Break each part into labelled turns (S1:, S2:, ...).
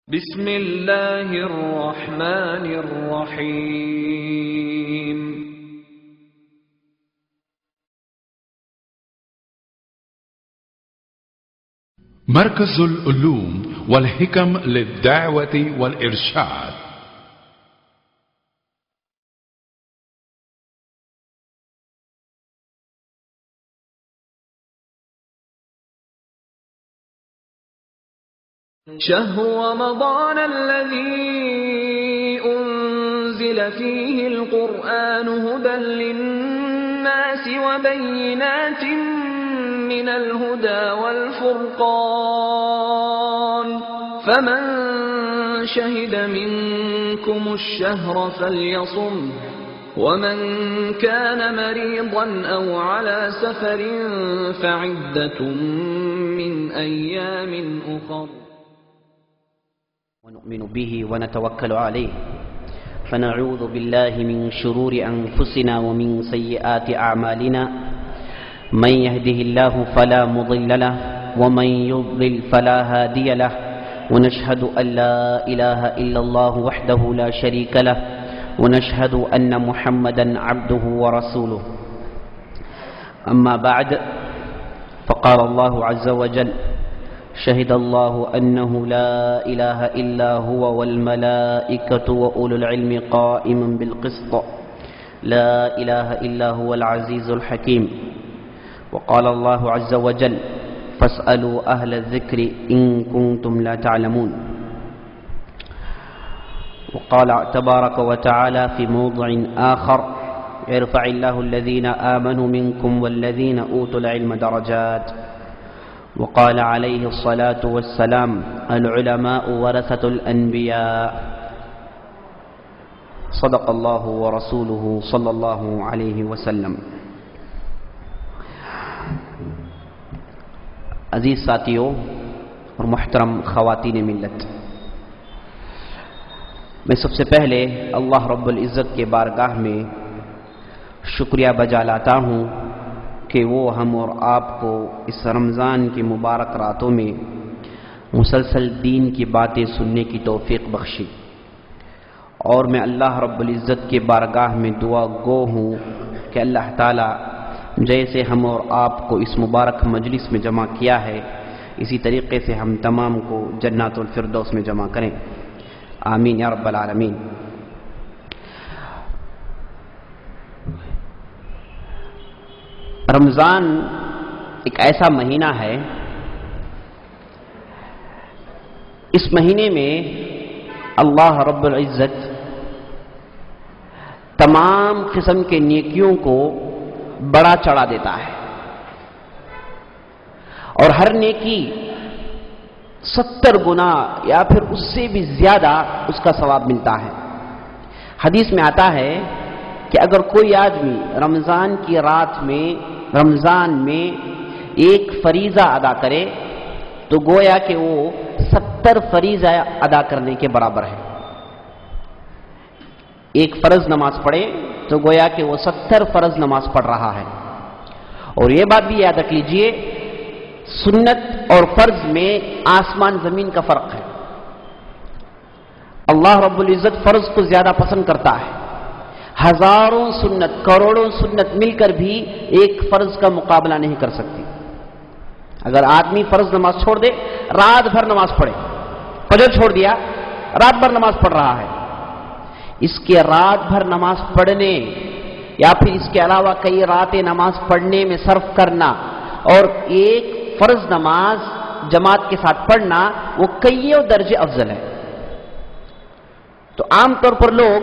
S1: بسم اللہ الرحمن الرحیم
S2: مركز العلوم والحكم للدعوة والإرشاد.
S1: شهر رمضان الذي أنزل فيه القرآن هدى للناس وبينات من الهدى والفرقان فمن شهد منكم الشهر فليصم ومن كان مريضا أو على سفر فعدة من أيام أخر
S3: ونؤمن به ونتوكل عليه فنعوذ بالله من شرور أنفسنا ومن سيئات أعمالنا من يهده الله فلا مضل له ومن يضلل فلا هادي له ونشهد أن لا إله إلا الله وحده لا شريك له ونشهد أن محمدا عبده ورسوله أما بعد فقال الله عز وجل شهد الله أنه لا إله إلا هو والملائكة وأولو العلم قائما بالقسط لا إله إلا هو العزيز الحكيم وقال الله عز وجل فاسألوا أهل الذكر إن كنتم لا تعلمون وقال تبارك وتعالى في موضع آخر يرفع الله الذين آمنوا منكم والذين أوتوا العلم درجات وقال عليه الصلاة والسلام العلماء ورثة الأنبياء صدق الله ورسوله صلى الله عليه وسلم. عزیز ساتھیوں اور محترم خواتین ملت، میں سب سے پہلے اللہ رب العزت کے بارگاہ میں شکریہ بجا لاتا ہوں کہ وہ ہم اور آپ کو اس رمضان کی مبارک راتوں میں مسلسل دین کی باتیں سننے کی توفیق بخشی، اور میں اللہ رب العزت کے بارگاہ میں دعا گو ہوں کہ اللہ تعالی جیسے ہم اور آپ کو اس مبارک مجلس میں جمع کیا ہے اسی طریقے سے ہم تمام کو جنات الفردوس میں جمع کریں، آمین یا رب العالمین. رمضان ایک ایسا مہینہ ہے، اس مہینے میں اللہ رب العزت تمام قسم کے نیکیوں کو بڑا چڑھا دیتا ہے، اور ہر نیکی 70 گنا یا پھر اس سے بھی زیادہ اس کا ثواب ملتا ہے. حدیث میں آتا ہے کہ اگر کوئی آدمی رمضان کی رات میں رمضان میں ایک فریضہ ادا کرے تو گویا کہ وہ 70 فریضہ ادا کرنے کے برابر ہے. ایک فرض نماز پڑھے تو گویا کہ وہ 70 فرض نماز پڑھ رہا ہے. اور یہ بات بھی یاد رکھ لیجئے، سنت اور فرض میں آسمان زمین کا فرق ہے. اللہ رب العزت فرض کو زیادہ پسند کرتا ہے، ہزاروں سنت کروڑوں سنت مل کر بھی ایک فرض کا مقابلہ نہیں کر سکتی. اگر آدمی فرض نماز چھوڑ دے، رات بھر نماز پڑھے، فجر چھوڑ دیا، رات بھر نماز پڑھ رہا ہے، اس کے رات بھر نماز پڑھنے یا پھر اس کے علاوہ کئی راتیں نماز پڑھنے میں صرف کرنا اور ایک فرض نماز جماعت کے ساتھ پڑھنا وہ کئیوں درجے افضل ہے. تو عام طور پر لوگ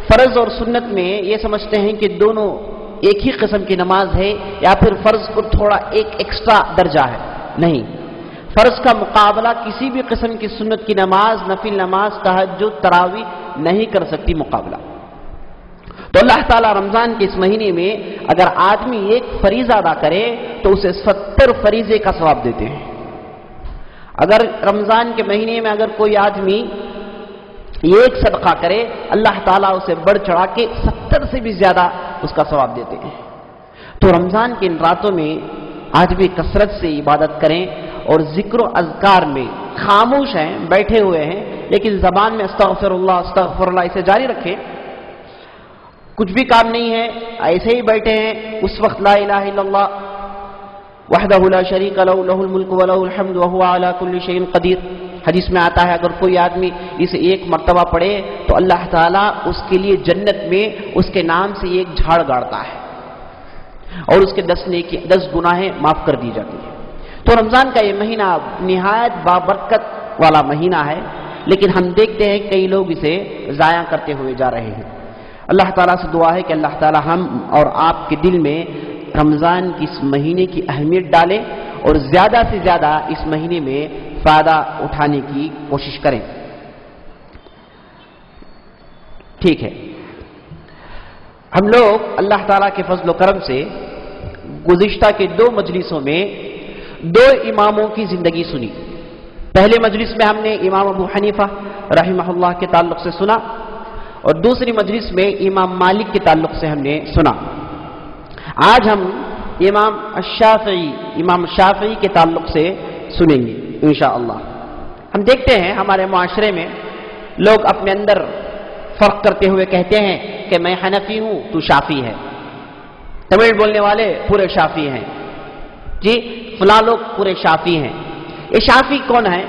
S3: فرض اور سنت میں یہ سمجھتے ہیں کہ دونوں ایک ہی قسم کی نماز ہے یا پھر فرض کو تھوڑا ایک ایکسٹرا درجہ ہے. نہیں، فرض کا مقابلہ کسی بھی قسم کی سنت کی نماز، نفل نماز، تہجد، تراویح نہیں کر سکتی مقابلہ. تو اللہ تعالیٰ رمضان کے اس مہینے میں اگر آدمی ایک فریضہ ادا کرے تو اسے 70 فریضے کا ثواب دیتے ہیں. اگر رمضان کے مہینے میں اگر کوئی آدمی ایک صدقہ کرے، اللہ تعالیٰ اسے بڑھ چڑھا کے 70 سے بھی زیادہ اس کا ثواب دیتے ہیں. تو رمضان کی ان راتوں میں آدمی کثرت سے عبادت کریں اور ذکر و اذکار میں خاموش ہیں، بیٹھے ہوئے ہیں، لیکن زبان میں استغفراللہ اسے جاری رکھیں. کچھ بھی کام نہیں ہے، ایسے ہی بیٹھے ہیں، اس وقت لا الہ الا اللہ وحدہ لا شریک لہ لہ الملک ولہ الحمد وہو علی کل شیء قدیر. حدیث میں آتا ہے اگر کوئی آدمی اسے ایک مرتبہ پڑھے تو اللہ تعالیٰ اس کے لیے جنت میں اس کے نام سے ایک جھاڑ گاڑتا ہے اور اس کے 10 گناہیں معاف کر دی جاتی ہیں. تو رمضان کا یہ مہینہ نہایت بابرکت والا مہینہ ہے، لیکن ہم دیکھتے ہیں کئی لوگ اسے ضائع کرتے ہوئے جا رہے ہیں. اللہ تعالیٰ سے دعا ہے کہ اللہ تعالیٰ ہم اور آپ کے دل میں رمضان کی اس مہینے کی اہمیت ڈالے اور زیادہ سے زیادہ اس مہینے میں فائدہ اٹھانے کی کوشش کریں. ٹھیک ہے، ہم لوگ اللہ تعالیٰ کے فضل و کرم سے گزشتہ کے 2 مجلسوں میں 2 اماموں کی زندگی سنی. پہلے مجلس میں ہم نے امام ابو حنیفہ رحمہ اللہ کے تعلق سے سنا اور دوسری مجلس میں امام مالک کے تعلق سے ہم نے سنا. آج ہم امام شافعی کے تعلق سے سنیں گے انشاءاللہ. ہم دیکھتے ہیں ہمارے معاشرے میں لوگ اپنے اندر فرق کرتے ہوئے کہتے ہیں کہ میں حنفی ہوں تو شافعی ہے. تمل بولنے والے پورے شافعی ہیں، جی فلاں لوگ پورے شافعی ہیں. یہ شافعی کون ہے،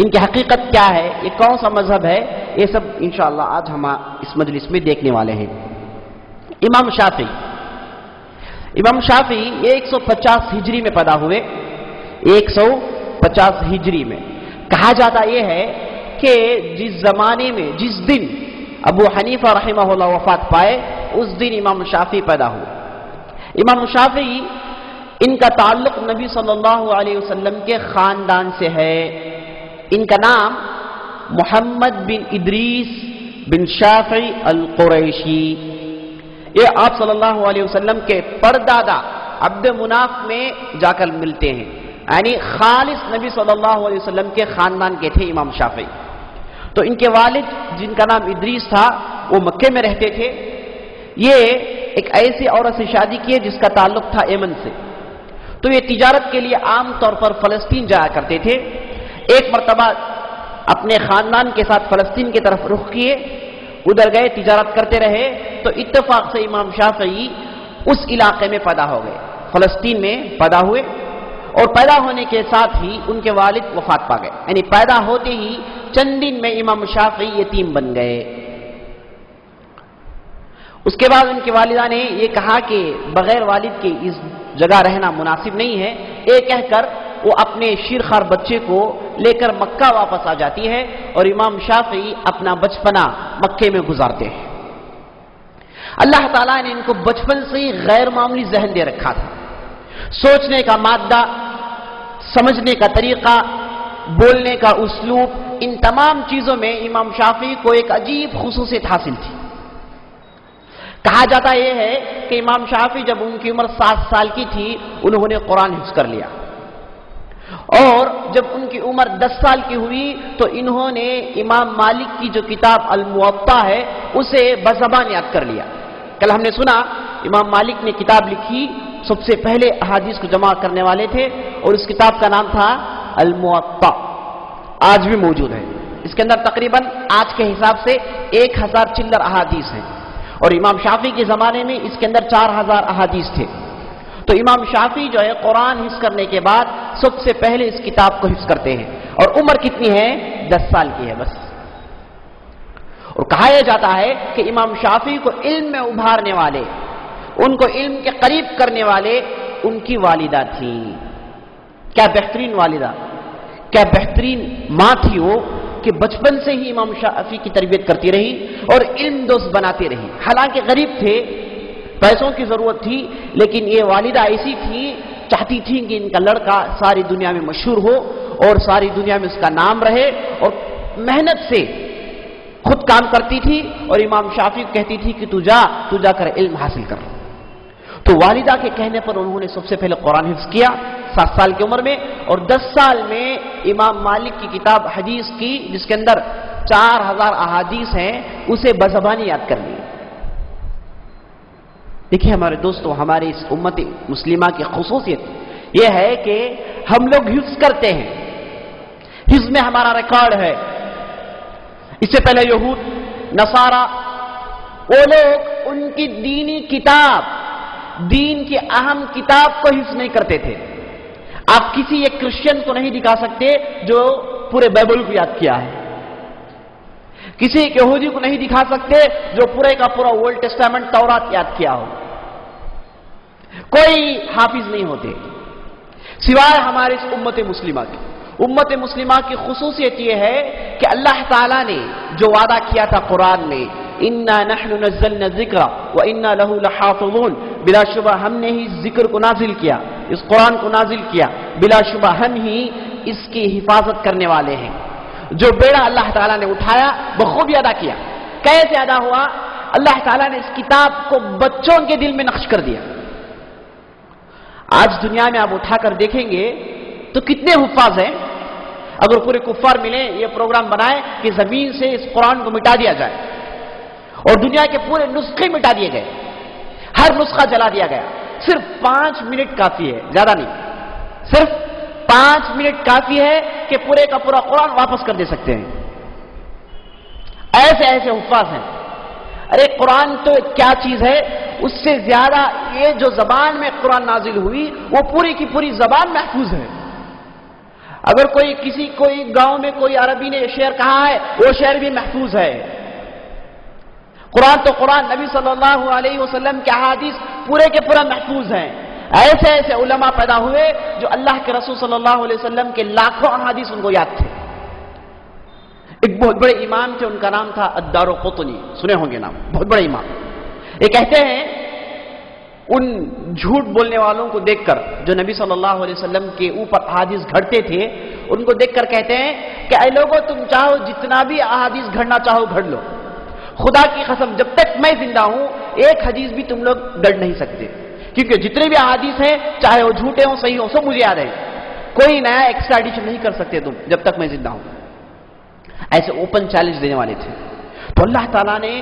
S3: ان کی حقیقت کیا ہے، یہ کون سا مذہب ہے، یہ سب انشاءاللہ آج ہم اس مجلس میں دیکھنے والے ہیں. امام شافعی 150 ہجری میں پیدا ہوئے. 150 ہجری میں. کہا جاتا یہ ہے کہ جس زمانے میں جس دن ابو حنیفہ رحمہ اللہ وفات پائے اس دن امام شافعی پیدا ہوئے. امام شافعی ان کا تعلق نبی صلی اللہ علیہ وسلم کے خاندان سے ہے. ان کا نام محمد بن ادریس بن شافعی القریشی. یہ آپ صلی اللہ علیہ وسلم کے پردادا عبد مناف میں جا کر ملتے ہیں، یعنی خالص نبی صلی اللہ علیہ وسلم کے خاندان کے تھے امام شافعی. تو ان کے والد جن کا نام ادریس تھا وہ مکے میں رہتے تھے. یہ ایک ایسی عورت سے شادی کی جس کا تعلق تھا یمن سے. تو یہ تجارت کے لیے عام طور پر فلسطین جایا کرتے تھے. ایک مرتبہ اپنے خاندان کے ساتھ فلسطین کی طرف رخ کیے، ادھر گئے، تجارت کرتے رہے. تو اتفاق سے امام شافعی اس علاقے میں پیدا ہو گئے، فلسطین میں پیدا ہوئے اور پیدا ہونے کے ساتھ ہی ان کے والد وفات پا گئے. یعنی پیدا ہوتے ہی چند دن میں امام شافعی یتیم بن گئے. اس کے بعد ان کی والدہ نے یہ کہا کہ بغیر والد کے اس جگہ رہنا مناسب نہیں ہے. یہ کہہ کر وہ اپنے شیرخوار بچے کو لے کر مکہ واپس آ جاتی ہے اور امام شافعی اپنا بچپنا مکے میں گزارتے ہیں. اللہ تعالیٰ نے ان کو بچپن سے ہی غیر معمولی ذہن دے رکھا تھا. سوچنے کا مادہ، سمجھنے کا طریقہ، بولنے کا اسلوب، ان تمام چیزوں میں امام شافعی کو ایک عجیب خصوصیت حاصل تھی. کہا جاتا یہ ہے کہ امام شافعی جب ان کی عمر 7 سال کی تھی انہوں نے قرآن حفظ کر لیا، اور جب ان کی عمر 10 سال کی ہوئی تو انہوں نے امام مالک کی جو کتاب الموطا ہے اسے بزبان یاد کر لیا. کل ہم نے سنا امام مالک نے کتاب لکھی، سب سے پہلے احادیث کو جمع کرنے والے تھے اور اس کتاب کا نام تھا الموطا. آج بھی موجود ہے. اس کے اندر تقریباً آج کے حساب سے 1000 چلر احادیث ہیں اور امام شافعی کے زمانے میں اس کے اندر 4000 احادیث تھے. تو امام شافعی جو ہے قرآن حفظ کرنے کے بعد سب سے پہلے اس کتاب کو حفظ کرتے ہیں اور عمر کتنی ہے؟ 10 سال کی ہے بس. اور کہا یہ جاتا ہے کہ امام شافعی کو علم میں ابھارنے والے، ان کو علم کے قریب کرنے والے ان کی والدہ تھی. کیا بہترین والدہ، کیا بہترین ماں تھی وہ کہ بچپن سے ہی امام شافعی کی تربیت کرتی رہی اور علم دوست بناتی رہی. حالانکہ غریب تھے، پیسوں کی ضرورت تھی، لیکن یہ والدہ ایسی تھی، چاہتی تھی کہ ان کا لڑکا ساری دنیا میں مشہور ہو اور ساری دنیا میں اس کا نام رہے، اور محنت سے خود کام کرتی تھی اور امام شافعی کہتی تھی کہ تو جا کر علم حاصل کر. تو والدہ کے کہنے پر انہوں نے سب سے پہلے قرآن حفظ کیا 7 سال کی عمر میں، اور 10 سال میں امام مالک کی کتاب حدیث کی جس کے اندر 4000 احادیث ہیں اسے بزبانی یاد کر لی. دیکھیے ہمارے دوستوں، ہماری اس امت مسلمہ کی خصوصیت یہ ہے کہ ہم لوگ حفظ کرتے ہیں، حفظ میں ہمارا ریکارڈ ہے، اس سے پہلے یہود، نصارہ، وہ لوگ ان کی دینی کتاب، دین کی اہم کتاب کو حفظ نہیں کرتے تھے. آپ کسی ایک کرسچن کو نہیں دکھا سکتے جو پورے بائبل کو یاد کیا ہے. کسی ایک یہودی کو نہیں دکھا سکتے جو پورے کا پورا اولڈ ٹیسٹامنٹ تورات یاد کیا ہو. کوئی حافظ نہیں ہوتے سوائے ہمارے اس امت مسلمہ کی. امت مسلمہ کی خصوصیت یہ ہے کہ اللہ تعالیٰ نے جو وعدہ کیا تھا قرآن میں، اِنَّا نَحْنُ نَزَّلْنَا الذِّكْرَ وَإِنَّا لَهُ لَحَافِظُونَ، بلا شبہ ہم نے ہی ذکر کو نازل کیا، اس قرآن کو نازل کیا، بلا شبہ ہم ہی اس کی حفاظت کرنے والے ہیں. جو بیڑا اللہ تعالیٰ نے اٹھایا بخوبی ادا کیا. کیسے ادا ہوا؟ اللہ تعالیٰ نے اس کتاب کو بچوں کے دل میں نقش کر دیا. آج دنیا میں آپ اٹھا کر دیکھیں گے تو کتنے حفاظ ہیں. اگر پورے کفار ملے یہ پروگرام بنائے کہ زمین سے اس قرآن کو مٹا دیا جائے اور دنیا کے پورے نسخے مٹا دیے گئے، ہر نسخہ جلا دیا گیا، صرف 5 منٹ کافی ہے، زیادہ نہیں، صرف 5 منٹ کافی ہے کہ پورے کا پورا قرآن واپس کر دے سکتے ہیں. ایسے ایسے حفاظ ہیں. ارے قرآن تو کیا چیز ہے، اس سے زیادہ یہ جو زبان میں قرآن نازل ہوئی وہ پوری کی پوری زبان محفوظ ہے. اگر کوئی گاؤں میں کوئی عربی نے شعر کہا ہے وہ شعر بھی محفوظ ہے. قرآن تو قرآن، نبی صلی اللہ علیہ وسلم کے احادیث پورے کے پورا محفوظ ہیں. ایسے ایسے علماء پیدا ہوئے جو اللہ کے رسول صلی اللہ علیہ وسلم کے لاکھوں احادیث ان کو یاد تھے. ایک بہت بڑے امام تھے، ان کا نام تھا الدارقطنی، سنے ہوں گے نام، بہت بڑے امام. یہ کہتے ہیں ان جھوٹ بولنے والوں کو دیکھ کر جو نبی صلی اللہ علیہ وسلم کے اوپر احادیث گھڑتے تھے، ان کو دیکھ کر کہتے ہیں کہ اے لوگوں، تم چاہو جتنا بھی احادیث گھڑنا چاہو گھڑ لو، خدا کی قسم جب تک میں زندہ ہوں ایک حدیث بھی تم لوگ گھڑ نہیں سکتے، کیونکہ جتنے بھی احادیث ہیں چاہے وہ جھوٹے ہوں صحیح ہوں سب مجھے یاد ہے، کوئی نیا ایکسٹرا ایڈیشن نہیں کر سکتے تم جب تک میں زندہ ہوں. ایسے اوپن چیلنج دینے والے تھے. تو اللہ تعالیٰ نے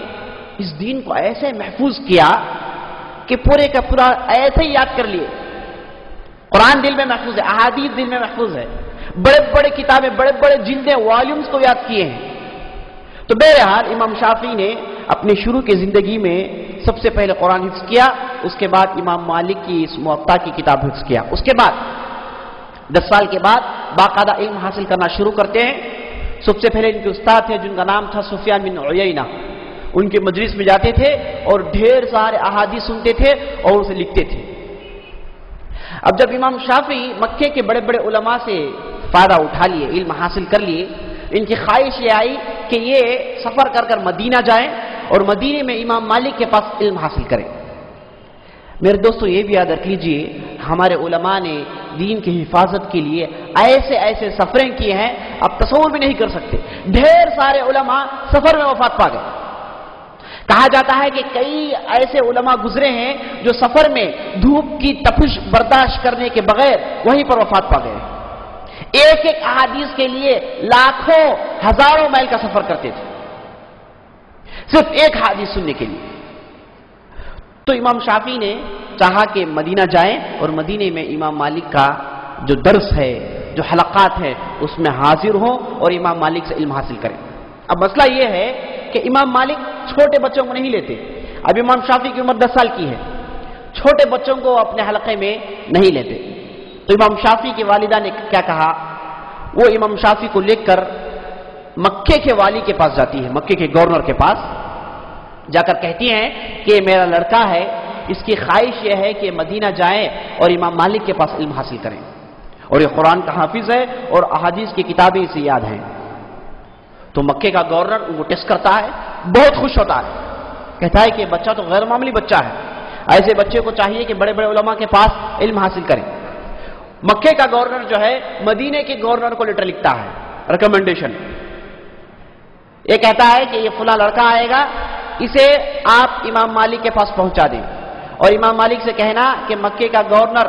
S3: اس دین کو ایسے محفوظ کیا کہ پورے کا پورا ایسے ہی یاد کر لیے. قرآن دل میں محفوظ ہے، احادیث دل میں محفوظ ہے، بڑے بڑے کتابیں، بڑے بڑے جلدیں، والیومز کو یاد کیے ہیں. تو بہرحال امام شافعی نے اپنی شروع کی زندگی میں سب سے پہلے قرآن حفظ کیا، اس کے بعد امام مالک کی اس موطا کی کتاب حفظ کیا. اس کے بعد 10 سال کے بعد باقاعدہ علم حاصل کرنا شروع کرتے ہیں. سب سے پہلے ان کے استاد تھے جن کا نام تھا سفیان بن عیینہ. ان کے مجلس میں جاتے تھے اور ڈھیر سارے احادیث سنتے تھے اور اسے لکھتے تھے. اب جب امام شافعی مکے کے بڑے بڑے علماء سے فائدہ اٹھا لیے، علم حاصل کر لیے، ان کی خواہش یہ آئی کہ یہ سفر کر کر مدینہ جائیں اور مدینے میں امام مالک کے پاس علم حاصل کریں. میرے دوستو یہ بھی یاد رکھ لیجئے، ہمارے علماء نے دین کی حفاظت کے لیے ایسے ایسے سفریں کیے ہیں آپ تصور بھی نہیں کر سکتے. ڈھیر سارے علماء سفر میں وفات پا گئے. کہا جاتا ہے کہ کئی ایسے علماء گزرے ہیں جو سفر میں دھوپ کی تپش برداشت کرنے کے بغیر وہیں پر وفات پا گئے. ایک ایک احادیث کے لیے لاکھوں ہزاروں میل کا سفر کرتے تھے صرف ایک حدیث سننے کے لیے. تو امام شافعی نے چاہا کہ مدینہ جائیں اور مدینے میں امام مالک کا جو درس ہے، جو حلقات ہیں، اس میں حاضر ہوں اور امام مالک سے علم حاصل کریں. اب مسئلہ یہ ہے کہ امام مالک چھوٹے بچوں کو نہیں لیتے. اب امام شافعی کی عمر 10 سال کی ہے، چھوٹے بچوں کو اپنے حلقے میں نہیں لیتے. تو امام شافعی کی والدہ نے کیا کہا، وہ امام شافعی کو لے کر مکے کے والی کے پاس جاتی ہے، مکے کے گورنر کے پاس جا کر کہتی ہیں کہ میرا لڑکا ہے، اس کی خواہش یہ ہے کہ مدینہ جائیں اور امام مالک کے پاس علم حاصل کریں، اور یہ قرآن کا حافظ ہے اور احادیث کی کتابیں اسے یاد ہیں. تو مکے کا گورنر ان کو ٹیسٹ کرتا ہے، بہت خوش ہوتا ہے، کہتا ہے کہ بچہ تو غیر معمولی بچہ ہے، ایسے بچے کو چاہیے کہ بڑے بڑے علماء کے پاس علم حاصل کریں. مکے کا گورنر جو ہے مدینے کے گورنر کو لیٹر لکھتا ہے، ریکمنڈیشن. یہ کہتا ہے کہ یہ فلاں لڑکا آئے گا، اسے آپ امام مالک کے پاس پہنچا دیں اور امام مالک سے کہنا کہ مکے کا گورنر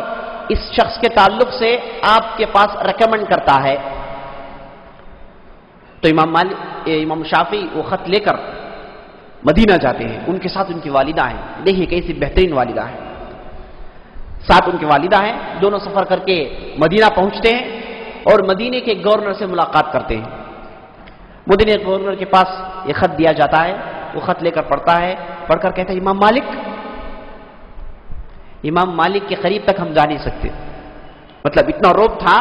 S3: اس شخص کے تعلق سے آپ کے پاس ریکمنڈ کرتا ہے. تو امام شافعی وہ خط لے کر مدینہ جاتے ہیں. ان کے ساتھ ان کی والدہ ہیں، دیکھیے کیسی بہترین والدہ ہیں. ساتھ ان کی والدہ ہیں، دونوں سفر کر کے مدینہ پہنچتے ہیں اور مدینے کے گورنر سے ملاقات کرتے ہیں. مدینہ گورنر کے پاس یہ خط دیا جاتا ہے، وہ خط لے کر پڑھتا ہے، پڑھ کر کہتا ہے امام مالک کے قریب تک ہم جا نہیں سکتے. مطلب اتنا روب تھا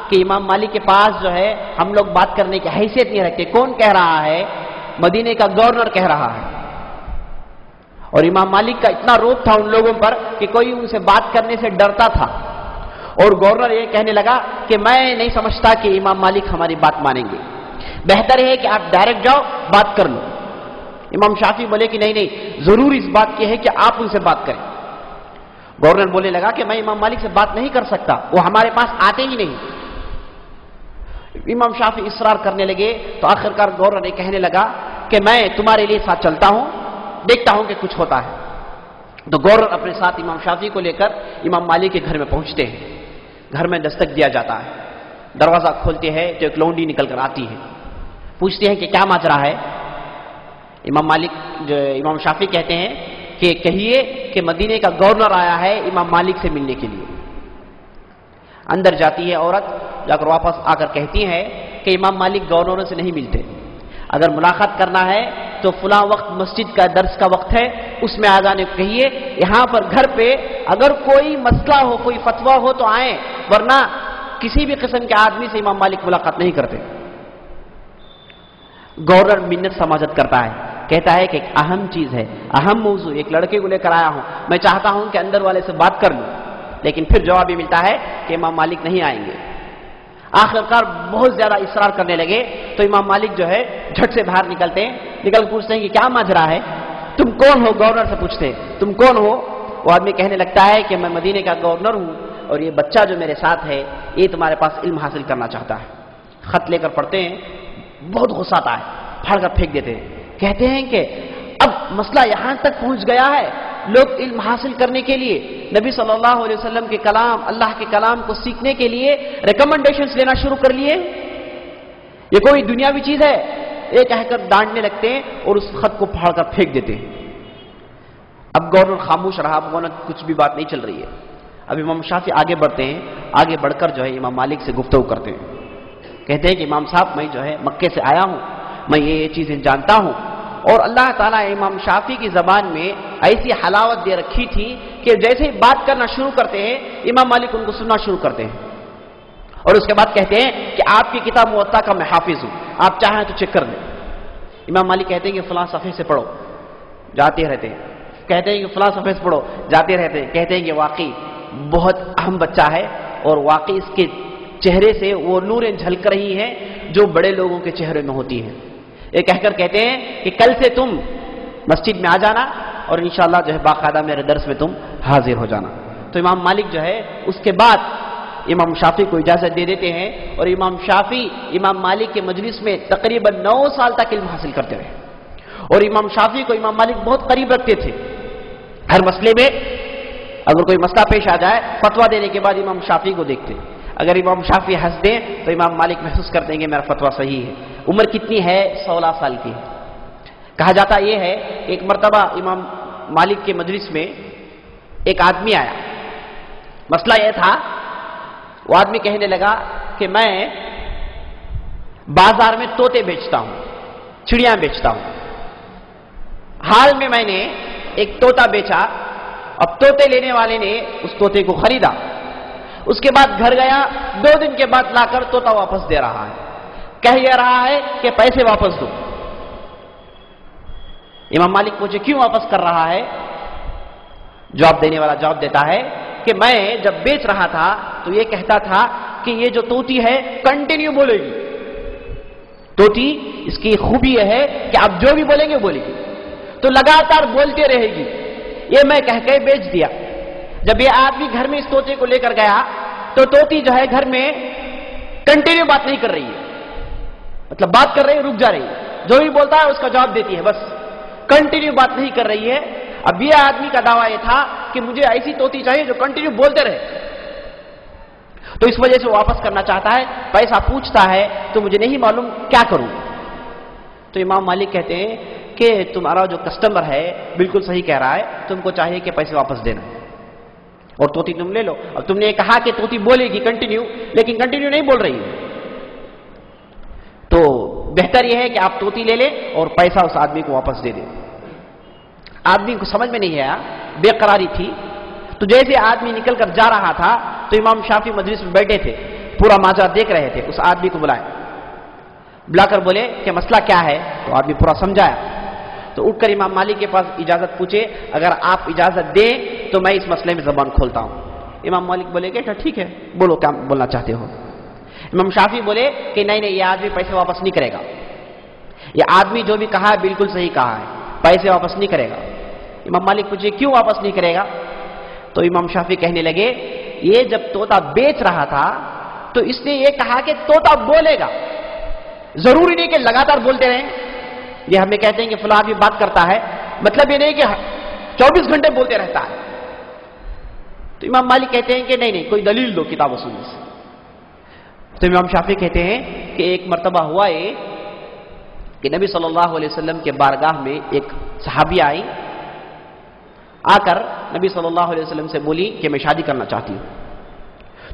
S3: کہ امام مالک کے پاس جو ہے ہم لوگ بات کرنے کی حیثیت نہیں رکھتے. کون کہہ رہا ہے؟ مدینے کا گورنر کہہ رہا ہے. اور امام مالک کا اتنا روب تھا ان لوگوں پر کہ کوئی ان سے بات کرنے سے ڈرتا تھا. اور گورنر یہ کہنے لگا کہ میں نہیں سمجھتا کہ امام مالک ہماری بات مانیں گے، بہتر ہے کہ آپ ڈائریکٹ جاؤ بات کر لو. امام شافعی بولے کہ نہیں ضرور اس بات کی ہے کہ آپ ان سے بات کریں. گورنر بولنے لگا کہ میں امام مالک سے بات نہیں کر سکتا، وہ ہمارے پاس آتے ہی نہیں. امام شافعی اصرار کرنے لگے تو آخرکار گورنر نے کہنے لگا کہ میں تمہارے لیے ساتھ چلتا ہوں، دیکھتا ہوں کہ کچھ ہوتا ہے. تو گورنر اپنے ساتھ امام شافعی کو لے کر امام مالک کے گھر میں پہنچتے ہیں. گھر میں دستک دیا جاتا ہے. دروازہ کھولتے ہیں تو ایک لونڈی نکل کر آتی ہے. پوچھتے ہیں کہ کیا ماجرا ہے؟ امام شافعی کہتے ہیں کہ کہیے کہ مدینے کا گورنر آیا ہے امام مالک سے ملنے کے لیے. اندر جاتی ہے عورت، جا کر واپس آ کر کہتی ہے کہ امام مالک گورنروں سے نہیں ملتے، اگر ملاقات کرنا ہے تو فلاں وقت مسجد کا درس کا وقت ہے، اس میں آ جانے کو کہیے. یہاں پر گھر پہ اگر کوئی مسئلہ ہو، کوئی فتویٰ ہو تو آئیں، ورنہ کسی بھی قسم کے آدمی سے امام مالک ملاقات نہیں کرتے. گورنر منت سماجت کرتا ہے، کہتا ہے کہ ایک اہم چیز ہے، اہم موضوع، ایک لڑکے کو لے کر آیا ہوں، میں چاہتا ہوں کہ اندر والے سے بات کر لوں. لیکن پھر جواب یہ ملتا ہے کہ امام مالک نہیں آئیں گے. آخرکار بہت زیادہ اصرار کرنے لگے تو امام مالک جو ہے جھٹ سے باہر نکلتے ہیں. نکل پوچھتے ہیں کہ کیا ماجرا ہے، تم کون ہو؟ گورنر سے پوچھتے ہیں تم کون ہو؟ وہ آدمی کہنے لگتا ہے کہ میں مدینے کا گورنر ہوں اور یہ بچہ جو میرے ساتھ ہے یہ تمہارے پاس علم حاصل کرنا چاہتا ہے. خط لے کر پڑھتے ہیں، بہت غصہ آتا ہے، پھاڑ کر پھینک دیتے ہیں. کہتے ہیں کہ اب مسئلہ یہاں تک پہنچ گیا ہے، لوگ علم حاصل کرنے کے لیے نبی صلی اللہ علیہ وسلم کے کلام، اللہ کے کلام کو سیکھنے کے لیے ریکمنڈیشنز لینا شروع کر لیے. یہ کوئی دنیاوی چیز ہے؟ یہ کہہ کر ڈانٹنے لگتے ہیں اور اس خط کو پھاڑ کر پھینک دیتے ہیں. اب گورنر خاموش رہا، اب گورنر کچھ بھی بات نہیں چل رہی ہے. اب امام شافعی آگے بڑھتے ہیں، آگے بڑھ کر جو ہے امام مالک سے گفتگو کرتے ہیں. کہتے ہیں کہ امام صاحب میں جو ہے مکے سے آیا ہوں، میں یہ چیزیں جانتا ہوں، اور اللہ تعالیٰ امام شافعی کی زبان میں ایسی حلاوت دے رکھی تھی کہ جیسے ہی بات کرنا شروع کرتے ہیں امام مالک ان کو سننا شروع کرتے ہیں. اور اس کے بعد کہتے ہیں کہ آپ کی کتاب موطا کا میں حافظ ہوں، آپ چاہیں تو چیک کر لیں. امام مالک کہتے ہیں کہ فلاں صفحے سے پڑھو، جاتے رہتے ہیں. کہتے ہیں کہ فلاں صفحے سے پڑھو، جاتے رہتے ہیں. کہتے ہیں کہ واقعی بہت اہم بچہ ہے اور واقعی اس کے چہرے سے وہ نوریں جھلک رہی ہیں جو بڑے لوگوں کے چہرے میں ہوتی ہیں. یہ کہہ کر کہتے ہیں کہ کل سے تم مسجد میں آ جانا اور انشاءاللہ جو ہے باقاعدہ میرے درس میں تم حاضر ہو جانا. تو امام مالک جو ہے اس کے بعد امام شافعی کو اجازت دے دیتے ہیں اور امام شافعی امام مالک کے مجلس میں تقریباً 9 سال تک علم حاصل کرتے رہے. اور امام شافعی کو امام مالک بہت قریب رکھتے تھے. ہر مسئلے میں اگر کوئی مسئلہ پیش آ جائے فتویٰ دینے کے بعد امام شافعی کو دیکھتے. اگر امام شافعی ہنس دیں تو امام مالک محسوس کرتے ہیں کہ میرا فتویٰ صحیح ہے. عمر کتنی ہے؟ 16 سال کی. کہا جاتا یہ ہے کہ ایک مرتبہ امام مالک کے مجلس میں ایک آدمی آیا. مسئلہ یہ تھا، وہ آدمی کہنے لگا کہ میں بازار میں طوطے بیچتا ہوں، چڑیاں بیچتا ہوں. حال میں نے ایک طوطا بیچا. اب طوطے لینے والے نے اس طوطے کو خریدا، اس کے بعد گھر گیا، 2 دن کے بعد لا کر طوطا واپس دے رہا ہے. کہہ یہ رہا ہے کہ پیسے واپس دو. امام مالک پوچھے کیوں واپس کر رہا ہے؟ جواب دینے والا جواب دیتا ہے کہ میں جب بیچ رہا تھا تو یہ کہتا تھا کہ یہ جو طوطی ہے کنٹینیو بولے گی. طوطی اس کی خوبی یہ ہے کہ آپ جو بھی بولیں گے بولے گی، تو لگاتار بولتے رہے گی. یہ میں کہہ کے بیچ دیا. جب یہ آدمی گھر میں اس طوطے کو لے کر گیا تو طوطی جو ہے گھر میں کنٹینیو بات نہیں کر رہی ہے، مطلب بات کر رہی ہے رک جا رہی ہے، جو بھی بولتا ہے اس کا جواب دیتی ہے، بس کنٹینیو بات نہیں کر رہی ہے. اب یہ آدمی کا دعویٰ یہ تھا کہ مجھے ایسی طوطی چاہیے جو کنٹینیو بولتے رہے. تو اس وجہ سے وہ واپس کرنا چاہتا ہے. پیسہ پوچھتا ہے تو مجھے نہیں معلوم کیا کروں. تو امام مالک کہتے ہیں کہ تمہارا جو کسٹمر ہے بالکل صحیح کہہ رہا ہے، تم کو چاہیے کہ پیسے واپس دینا اور طوطی تم لے لو. اب تم نے کہا کہ طوطی بولے گی کنٹینیو، لیکن کنٹینیو نہیں بول رہی ہے. تو بہتر یہ ہے کہ آپ طوطی لے لیں اور پیسہ اس آدمی کو واپس دے دیں۔ آدمی کو سمجھ میں نہیں آیا، بے قراری تھی، تو جیسے آدمی نکل کر جا رہا تھا تو امام شافعی مجلس میں بیٹھے تھے، پورا ماجرا دیکھ رہے تھے۔ اس آدمی کو بلا کر بولے کہ مسئلہ کیا ہے؟ تو آدمی پورا سمجھایا، تو اٹھ کر امام مالک کے پاس اجازت پوچھے، اگر آپ اجازت دیں تو میں اس مسئلے میں زبان کھولتا ہوں۔ امام مالک بولے کہ ٹھیک ہے، بولو کیا بولنا چاہتے ہو۔ امام شافعی بولے کہ نہیں یہ آدمی پیسے واپس نہیں کرے گا، یہ آدمی جو بھی کہا ہے بالکل صحیح کہا ہے، پیسے واپس نہیں کرے گا۔ امام مالک پوچھے کیوں واپس نہیں کرے گا؟ تو امام شافعی کہنے لگے یہ جب طوطا بیچ رہا تھا تو اس نے یہ کہا کہ طوطا بولے گا، ضروری نہیں کہ لگاتار بولتے رہیں۔ یہ ہمیں کہتے ہیں کہ فلاں آدمی بات کرتا ہے، مطلب یہ نہیں کہ 24 گھنٹے بولتے رہتا ہے۔ تو امام مالک کہتے ہیں کہ نہیں کوئی دلیل دو کتاب و سنت سے۔ تو امام شافعی کہتے ہیں کہ ایک مرتبہ ہوا یہ کہ نبی صلی اللہ علیہ وسلم کے بارگاہ میں ایک صحابی آئی، آ کر نبی صلی اللہ علیہ وسلم سے بولی کہ میں شادی کرنا چاہتی ہوں،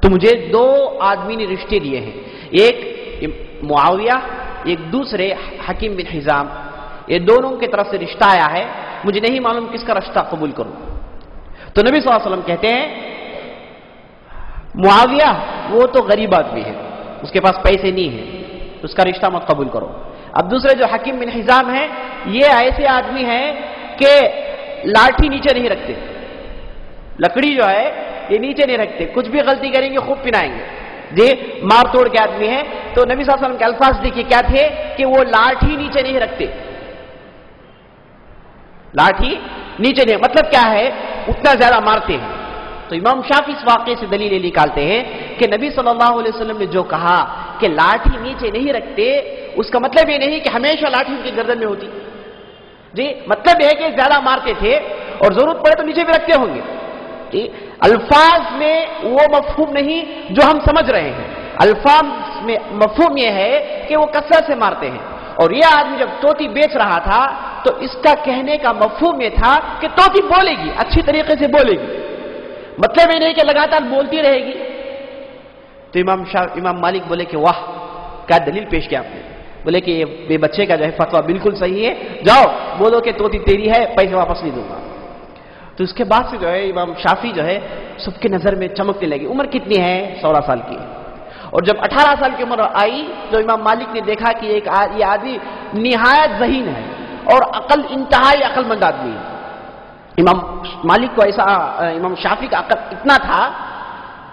S3: تو مجھے دو آدمی نے رشتے دیے ہیں، ایک معاویہ، ایک دوسرے حکیم بن حزام، یہ دونوں کی طرف سے رشتہ آیا ہے، مجھے نہیں معلوم کس کا رشتہ قبول کروں۔ تو نبی صلی اللہ علیہ وسلم کہتے ہیں معاویہ وہ تو غریب آدمی ہے، اس کے پاس پیسے نہیں ہیں، اس کا رشتہ مت قبول کرو۔ اب دوسرے جو حکیم بن حزام ہے، یہ ایسے آدمی ہیں کہ لاٹھی نیچے نہیں رکھتے، لکڑی جو ہے یہ نیچے نہیں رکھتے، کچھ بھی غلطی کریں گے خوب پنائیں گے، یہ مار توڑ کے آدمی ہے۔ تو نبی صلی اللہ علیہ وسلم کے الفاظ دیکھیے کیا تھے کہ وہ لاٹھی نیچے نہیں رکھتے، لاٹھی نیچے نہیں، مطلب کیا ہے اتنا زیادہ مارتے ہیں۔ تو امام شافعی اس واقعے سے دلیل نکالتے ہیں کہ نبی صلی اللہ علیہ وسلم نے جو کہا کہ لاٹھی نیچے نہیں رکھتے، اس کا مطلب یہ نہیں کہ ہمیشہ لاٹھی ان کی گردن میں ہوتی، جی مطلب یہ ہے کہ زیادہ مارتے تھے اور ضرورت پڑے تو نیچے بھی رکھتے ہوں گے۔ جی الفاظ میں وہ مفہوم نہیں جو ہم سمجھ رہے ہیں، الفاظ میں مفہوم یہ ہے کہ وہ کثرت سے مارتے ہیں۔ اور یہ آدمی جب طوطی بیچ رہا تھا تو اس کا کہنے کا مفہوم یہ تھا کہ طوطی بولے گی، اچھی طریقے سے بولے گی، مطلب یہ نہیں کہ لگاتار بولتی رہے گی۔ تو امام مالک بولے کہ واہ کیا دلیل پیش کیا آپ نے، بولے کہ یہ بچے کا جو ہے فتویٰ بالکل صحیح ہے، جاؤ بولو کہ طوطی تیری ہے، پیسے واپس نہیں دوں گا۔ تو اس کے بعد سے جو ہے امام شافعی جو ہے سب کی نظر میں چمکنے لگی۔ عمر کتنی ہے؟ 16 سال کی ہے۔ اور جب 18 سال کی عمر آئی تو امام مالک نے دیکھا کہ یہ آدمی نہایت ذہین ہے اور انتہائی عقل مند آدمی ہے۔ امام مالک کو ایسا، امام شافعی کا عقل اتنا تھا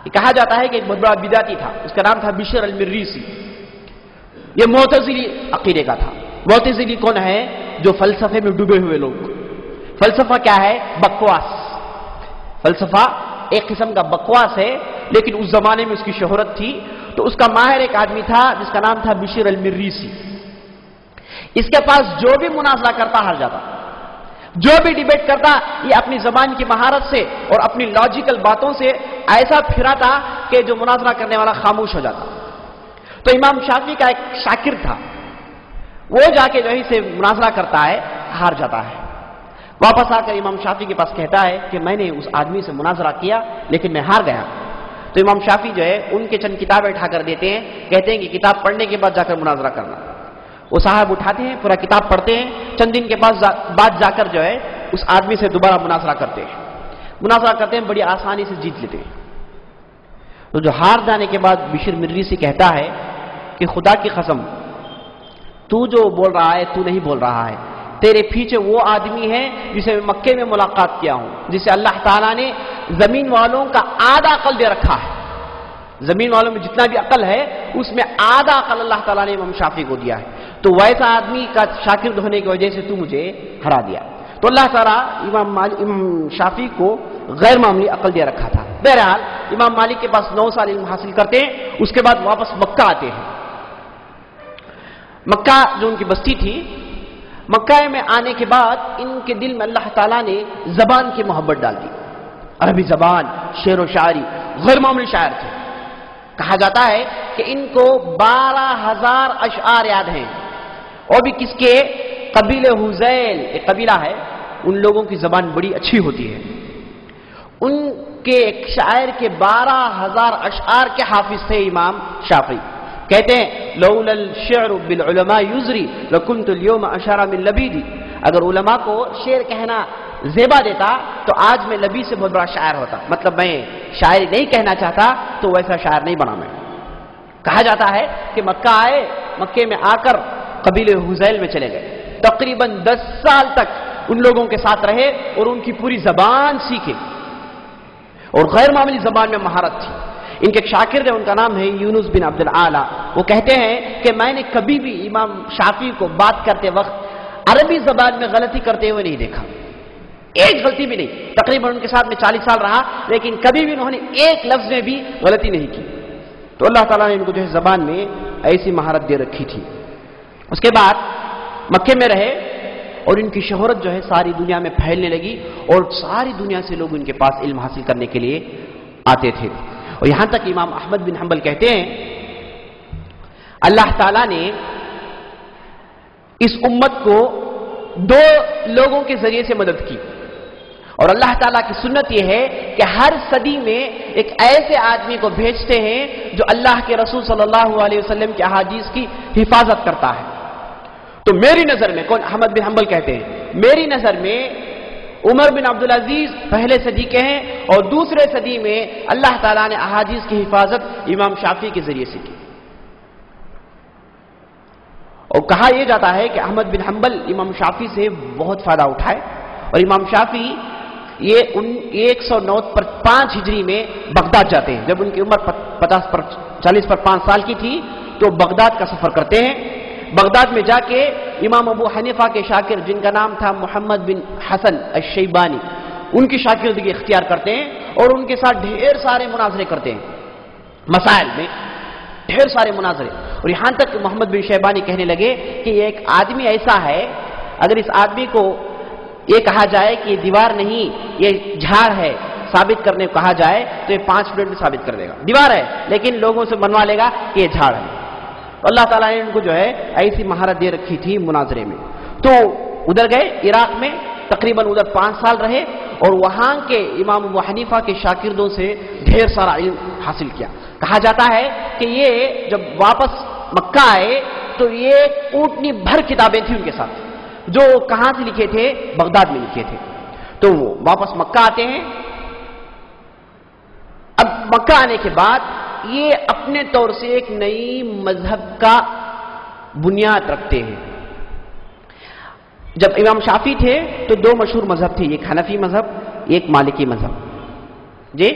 S3: کہ کہا جاتا ہے کہ ایک بہت بڑا بدعتی تھا، اس کا نام تھا بشر المریسی، یہ معتزلی عقیدے کا تھا۔ معتزلی کون ہے؟ جو فلسفے میں ڈوبے ہوئے لوگ۔ فلسفہ کیا ہے؟ بکواس۔ فلسفہ ایک قسم کا بکواس ہے، لیکن اس زمانے میں اس کی شہرت تھی، تو اس کا ماہر ایک آدمی تھا جس کا نام تھا بشر المریسی۔ اس کے پاس جو بھی مناظرہ کرتا ہار جاتا، جو بھی ڈیبیٹ کرتا، یہ اپنی زبان کی مہارت سے اور اپنی لاجیکل باتوں سے ایسا پھراتا کہ جو مناظرہ کرنے والا خاموش ہو جاتا۔ تو امام شافعی کا ایک شاگرد تھا، وہ جا کے جو ہے اسے مناظرہ کرتا ہے، ہار جاتا ہے، واپس آ کر امام شافعی کے پاس کہتا ہے کہ میں نے اس آدمی سے مناظرہ کیا لیکن میں ہار گیا۔ تو امام شافعی جو ہے ان کے چند کتابیں اٹھا کر دیتے ہیں، کہتے ہیں کہ کتاب پڑھنے کے بعد جا کر مناظرہ کرنا۔ وہ صاحب اٹھاتے ہیں، پورا کتاب پڑھتے ہیں، چند دن کے بعد جا کر جو ہے اس آدمی سے دوبارہ مناظرہ کرتے ہیں، بڑی آسانی سے جیت لیتے ہیں۔ تو جو ہار جانے کے بعد بشر مریسی کہتا ہے کہ خدا کی قسم تو جو بول رہا ہے تو نہیں بول رہا ہے، تیرے پیچھے وہ آدمی ہے جسے میں مکے میں ملاقات کیا ہوں، جسے اللہ تعالیٰ نے زمین والوں کا آدھا عقل دے رکھا ہے، زمین والوں میں جتنا بھی عقل ہے اس میں آدھا عقل اللہ تعالیٰ نے امام شافعی کو دیا ہے، تو ویسا آدمی کا شاگرد ہونے کی وجہ سے تو مجھے ہرا دیا۔ تو اللہ تعالیٰ امام شافعی کو غیر معمولی عقل دے رکھا تھا۔ بہرحال امام مالک کے پاس 9 سال علم حاصل کرتے ہیں، اس کے بعد واپس مکہ آتے ہیں۔ مکہ جو ان کی بستی تھی، مکہ میں آنے کے بعد ان کے دل میں اللہ تعالیٰ نے زبان کی محبت ڈال دی، عربی زبان، شعر و شاعری، غیر معمولی شاعر تھے۔ کہا جاتا ہے کہ ان کو 12,000 اشعار یاد ہیں، اور بھی کس کے؟ قبیلہ حذیل ایک قبیلہ ہے، ان لوگوں کی زبان بڑی اچھی ہوتی ہے، ان کے ایک شاعر کے 12,000 اشعار کے حافظ تھے امام شافعی۔ کہتے ہیں لولا الشعر بالعلماء یزری لکنت اليوم اشار من لبیدی، اگر علماء کو شعر کہنا زیبا دیتا تو آج میں لبی سے بہت بڑا شاعر ہوتا، مطلب میں شاعری نہیں کہنا چاہتا تو ویسا شاعر نہیں بنا میں۔ کہا جاتا ہے کہ مکہ آئے، مکے میں آ کر قبیلے حذیل میں چلے گئے، تقریباً 10 سال تک ان لوگوں کے ساتھ رہے اور ان کی پوری زبان سیکھے اور غیر معمولی زبان میں مہارت تھی۔ ان کے ایک شاگرد ہیں، ان کا نام ہے یونس بن عبد العالی، وہ کہتے ہیں کہ میں نے کبھی بھی امام شافعی کو بات کرتے وقت عربی زبان میں غلطی کرتے ہوئے نہیں دیکھا، ایک غلطی بھی نہیں۔ تقریباً ان کے ساتھ میں 40 سال رہا، لیکن کبھی بھی انہوں نے ایک لفظ میں بھی غلطی نہیں کی۔ تو اللہ تعالیٰ نے ان کو جو ہے زبان میں ایسی مہارت دے رکھی تھی۔ اس کے بعد مکے میں رہے اور ان کی شہرت جو ہے ساری دنیا میں پھیلنے لگی اور ساری دنیا سے لوگ ان کے پاس علم حاصل کرنے کے لیے آتے تھے۔ اور یہاں تک امام احمد بن حنبل کہتے ہیں اللہ تعالیٰ نے اس امت کو 2 لوگوں کے ذریعے سے مدد کی، اور اللہ تعالیٰ کی سنت یہ ہے کہ ہر صدی میں ایک ایسے آدمی کو بھیجتے ہیں جو اللہ کے رسول صلی اللہ علیہ وسلم کی احادیث کی حفاظت کرتا ہے۔ تو میری نظر میں، کون احمد بن حنبل کہتے ہیں، میری نظر میں عمر بن عبدالعزیز پہلے صدی کے ہیں اور دوسرے صدی میں اللہ تعالیٰ نے احادیث کی حفاظت امام شافعی کے ذریعے سے کی۔ اور کہا یہ جاتا ہے کہ احمد بن حنبل امام شافعی سے بہت فائدہ اٹھائے، اور امام شافعی یہ 105 ہجری میں بغداد جاتے ہیں۔ جب ان کی عمر 40 پر 5 سال کی تھی تو بغداد کا سفر کرتے ہیں۔ بغداد میں جا کے امام ابو حنیفہ کے شاگرد جن کا نام تھا محمد بن حسن الشیبانی، ان کی شاگردگی اختیار کرتے ہیں اور ان کے ساتھ ڈھیر سارے مناظرے کرتے ہیں، مسائل میں ڈھیر سارے مناظرے۔ اور یہاں تک کہ محمد بن شیبانی کہنے لگے کہ یہ ایک آدمی ایسا ہے، اگر اس آدمی کو یہ کہا جائے کہ یہ دیوار نہیں یہ جھاڑ ہے ثابت کرنے کو کہا جائے تو یہ 5 منٹ میں ثابت کر دے گا، دیوار ہے لیکن لوگوں سے منوا لے گا کہ یہ جھاڑ ہے۔ تو اللہ تعالیٰ نے ان کو جو ہے ایسی مہارت دے رکھی تھی مناظرے میں۔ تو ادھر گئے عراق میں، تقریباً ادھر 5 سال رہے اور وہاں کے امام ابو حنیفہ کے شاگردوں سے ڈھیر سارا علم حاصل کیا۔ کہا جاتا ہے کہ یہ جب واپس مکہ آئے تو یہ اونٹنی بھر کتابیں تھیں ان کے ساتھ، جو کہاں سے لکھے تھے؟ بغداد میں لکھے تھے۔ تو وہ واپس مکہ آتے ہیں۔ اب مکہ آنے کے بعد یہ اپنے طور سے ایک نئی مذہب کا بنیاد رکھتے ہیں۔ جب امام شافعی تھے تو 2 مشہور مذہب تھے، ایک حنفی مذہب ایک مالکی مذہب۔ جی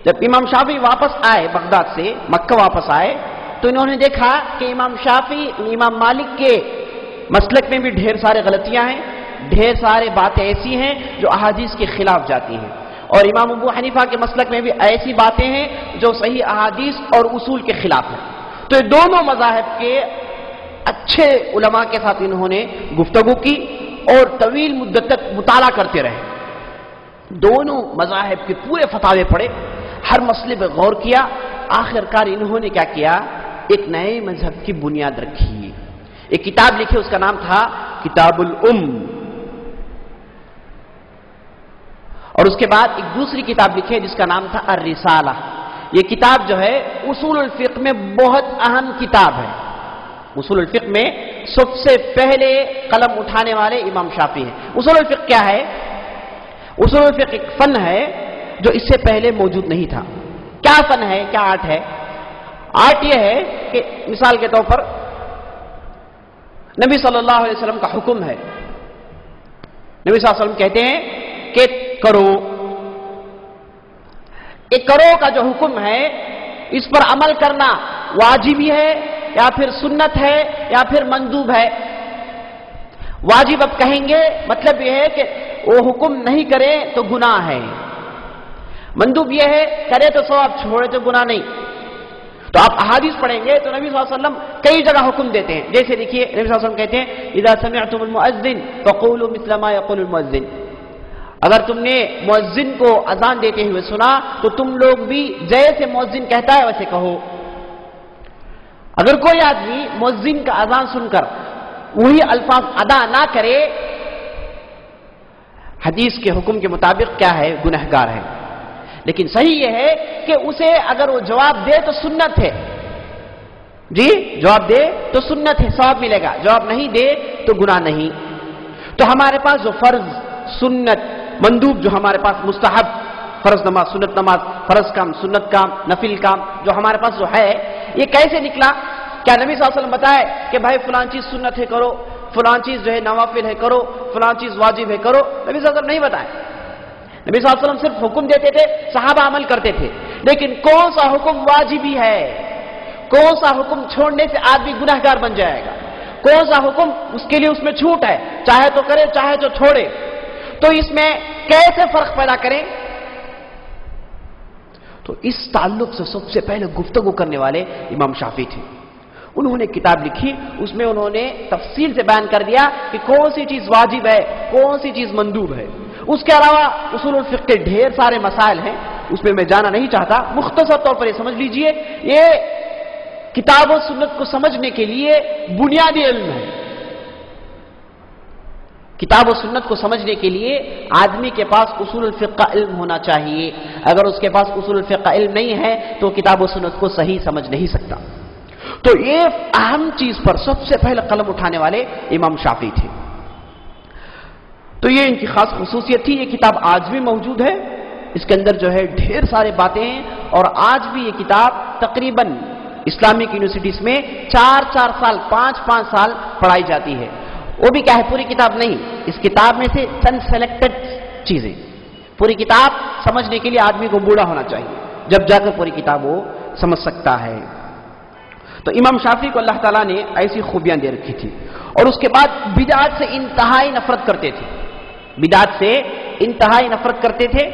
S3: جب امام شافعی واپس آئے بغداد سے مکہ واپس آئے تو انہوں نے دیکھا کہ امام شافعی امام مالک کے مسلک میں بھی ڈھیر سارے غلطیاں ہیں، ڈھیر سارے باتیں ایسی ہیں جو احادیث کے خلاف جاتی ہیں، اور امام ابو حنیفہ کے مسلک میں بھی ایسی باتیں ہیں جو صحیح احادیث اور اصول کے خلاف ہیں۔ تو یہ دونوں مذاہب کے اچھے علماء کے ساتھ انہوں نے گفتگو کی اور طویل مدت تک مطالعہ کرتے رہے، دونوں مذاہب کے پورے فتاوے پڑھے، ہر مسئلے پہ غور کیا۔ آخر کار انہوں نے کیا کیا؟ ایک نئے مذہب کی بنیاد رکھی، ایک کتاب لکھی، اس کا نام تھا کتاب الام، اور اس کے بعد ایک دوسری کتاب لکھی جس کا نام تھا الرسالہ۔ یہ کتاب جو ہے اصول الفقہ میں بہت اہم کتاب ہے۔ اصول الفقہ میں سب سے پہلے قلم اٹھانے والے امام شافعی ہیں۔ اصول الفقہ کیا ہے؟ اصول الفقہ ایک فن ہے جو اس سے پہلے موجود نہیں تھا۔ کیا فن ہے، کیا آرٹ ہے؟ آرٹ یہ ہے کہ مثال کے طور پر نبی صلی اللہ علیہ وسلم کا حکم ہے، نبی صلی اللہ علیہ وسلم کہتے ہیں کہ کرو، ایک کرو کا جو حکم ہے اس پر عمل کرنا واجبی ہے یا پھر سنت ہے یا پھر مندوب ہے۔ واجب اب کہیں گے مطلب یہ ہے کہ وہ حکم نہیں کرے تو گناہ ہے، مندوب یہ ہے کرے تو ثواب، چھوڑے تو گناہ نہیں۔ تو آپ احادیث پڑھیں گے تو نبی صلی اللہ علیہ وسلم کئی جگہ حکم دیتے ہیں، جیسے دیکھیے نبی صلی اللہ علیہ وسلم کہتے ہیں اذا سمعتم المؤذن فقولوا مثل ما يقول المؤذن، اگر تم نے مؤذن کو اذان دیتے ہوئے سنا تو تم لوگ بھی جیسے مؤذن کہتا ہے ویسے کہو۔ اگر کوئی آدمی مؤذن کا اذان سن کر وہی الفاظ ادا نہ کرے، حدیث کے حکم کے مطابق کیا ہے؟ گنہگار ہے۔ لیکن صحیح یہ ہے کہ اسے اگر وہ جواب دے تو سنت ہے، جی جواب دے تو سنت ہے، ثواب ملے گا، جواب نہیں دے تو گناہ نہیں۔ تو ہمارے پاس جو فرض، سنت، مندوب، جو ہمارے پاس مستحب، فرض نماز، سنت نماز، فرض کام، سنت کام، نفل کام جو ہمارے پاس جو ہے، یہ کیسے نکلا؟ کیا نبی صلی اللہ علیہ وسلم بتائے کہ بھائی فلان چیز سنت ہے کرو، فلان چیز جو ہے نوافل ہے کرو، فلان چیز واجب ہے کرو؟ نبی صلی اللہ علیہ وسلم نہیں بتائے۔ نبی صلی اللہ علیہ وسلم صرف حکم دیتے تھے، صحابہ عمل کرتے تھے، لیکن کون سا حکم واجبی ہے، کون سا حکم چھوڑنے سے آدمی گناہگار بن جائے گا، کون سا حکم اس کے لیے اس میں چھوٹ ہے، چاہے تو کرے چاہے تو چھوڑے، تو اس میں کیسے فرق پیدا کریں؟ تو اس تعلق سے سب سے پہلے گفتگو کرنے والے امام شافعی تھے۔ انہوں نے کتاب لکھی، اس میں انہوں نے تفصیل سے بیان کر دیا کہ کون سی چیز واجب ہے، کون سی چیز مندوب ہے۔ اس کے علاوہ اصول الفقہ کے ڈھیر سارے مسائل ہیں، اس میں میں جانا نہیں چاہتا، مختصر طور پر یہ سمجھ لیجئے، یہ کتاب و سنت کو سمجھنے کے لیے بنیادی علم ہے۔ کتاب و سنت کو سمجھنے کے لیے آدمی کے پاس اصول الفقہ کا علم ہونا چاہیے، اگر اس کے پاس اصول الفقہ کا علم نہیں ہے تو کتاب و سنت کو صحیح سمجھ نہیں سکتا۔ تو یہ اہم چیز پر سب سے پہلے قلم اٹھانے والے امام شافعی تھے۔ تو یہ ان کی خاص خصوصیت تھی۔ یہ کتاب آج بھی موجود ہے، اس کے اندر جو ہے ڈھیر سارے باتیں ہیں، اور آج بھی یہ کتاب تقریباً اسلامک یونیورسٹیز میں 4 سال 5 سال پڑھائی جاتی ہے۔ وہ بھی کیا ہے، پوری کتاب نہیں، اس کتاب میں سے چند سلیکٹڈ چیزیں۔ پوری کتاب سمجھنے کے لیے آدمی کو بوڑھا ہونا چاہیے، جب جا کر پوری کتاب وہ سمجھ سکتا ہے۔ تو امام شافعی کو اللہ تعالیٰ نے ایسی خوبیاں دے رکھی تھی، اور اس کے بعد بدعات سے انتہائی نفرت کرتے تھے، بدعات سے انتہائی نفرت کرتے تھے،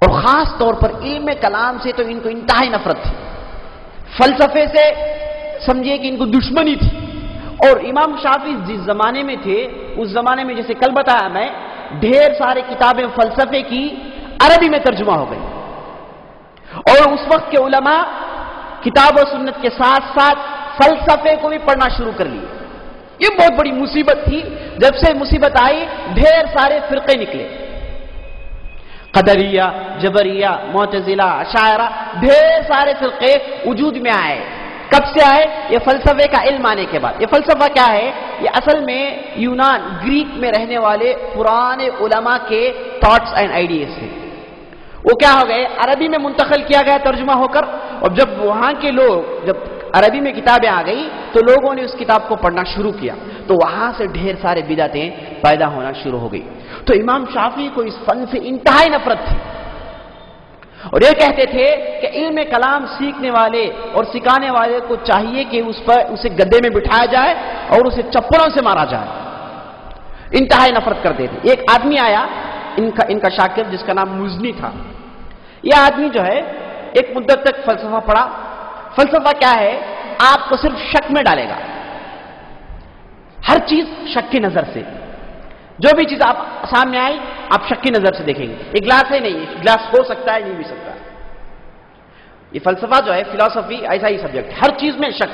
S3: اور خاص طور پر علم کلام سے تو ان کو انتہائی نفرت تھی۔ فلسفے سے سمجھیے کہ ان کو دشمنی تھی۔ اور امام شافعی جس زمانے میں تھے، اس زمانے میں جیسے کل بتایا میں، ڈھیر سارے کتابیں فلسفے کی عربی میں ترجمہ ہو گئی، اور اس وقت کے علماء کتاب و سنت کے ساتھ ساتھ فلسفے کو بھی پڑھنا شروع کر لیے۔ یہ بہت بڑی مصیبت تھی۔ جب سے مصیبت آئی ڈھیر سارے فرقے نکلے، قدریہ، جبریہ، معتزلہ، اشاعرہ، ڈھیر سارے فرقے وجود میں آئے۔ کب سے آئے؟ یہ فلسفے کا علم آنے کے بعد۔ یہ فلسفہ کیا ہے؟ یہ اصل میں یونان، گریک میں رہنے والے پرانے علماء کے تھاٹس اینڈ آئیڈیاز تھے۔ وہ کیا ہو گئے؟ عربی میں منتقل کیا گیا ترجمہ ہو کر، اور جب وہاں کے لوگ، جب عربی میں کتابیں آ گئی تو لوگوں نے اس کتاب کو پڑھنا شروع کیا، تو وہاں سے ڈھیر سارے بدعتیں پیدا ہونا شروع ہو گئی۔ تو امام شافعی کو اس فن سے انتہائی نفرت تھی، اور یہ کہتے تھے کہ علم کلام سیکھنے والے اور سکھانے والے کو چاہیے کہ اسے گدے میں بٹھایا جائے اور اسے چپڑوں سے مارا جائے۔ انتہائی نفرت کرتے تھے۔ ایک آدمی آیا، ان کا شاگرد، جس کا نام مزنی تھا۔ یہ آدمی جو ہے ایک مدت تک فلسفہ پڑھا۔ فلسفہ کیا ہے؟ آپ کو صرف شک میں ڈالے گا، ہر چیز شک کی نظر سے، جو بھی چیز آپ سامنے آئی آپ شک کی نظر سے دیکھیں گے۔ ایک گلاس ہے، نہیں گلاس ہو سکتا ہے، نہیں بھی سکتا۔ یہ فلسفہ جو ہے، فلسفی ایسا ہی سبجیکٹ، ہر چیز میں شک،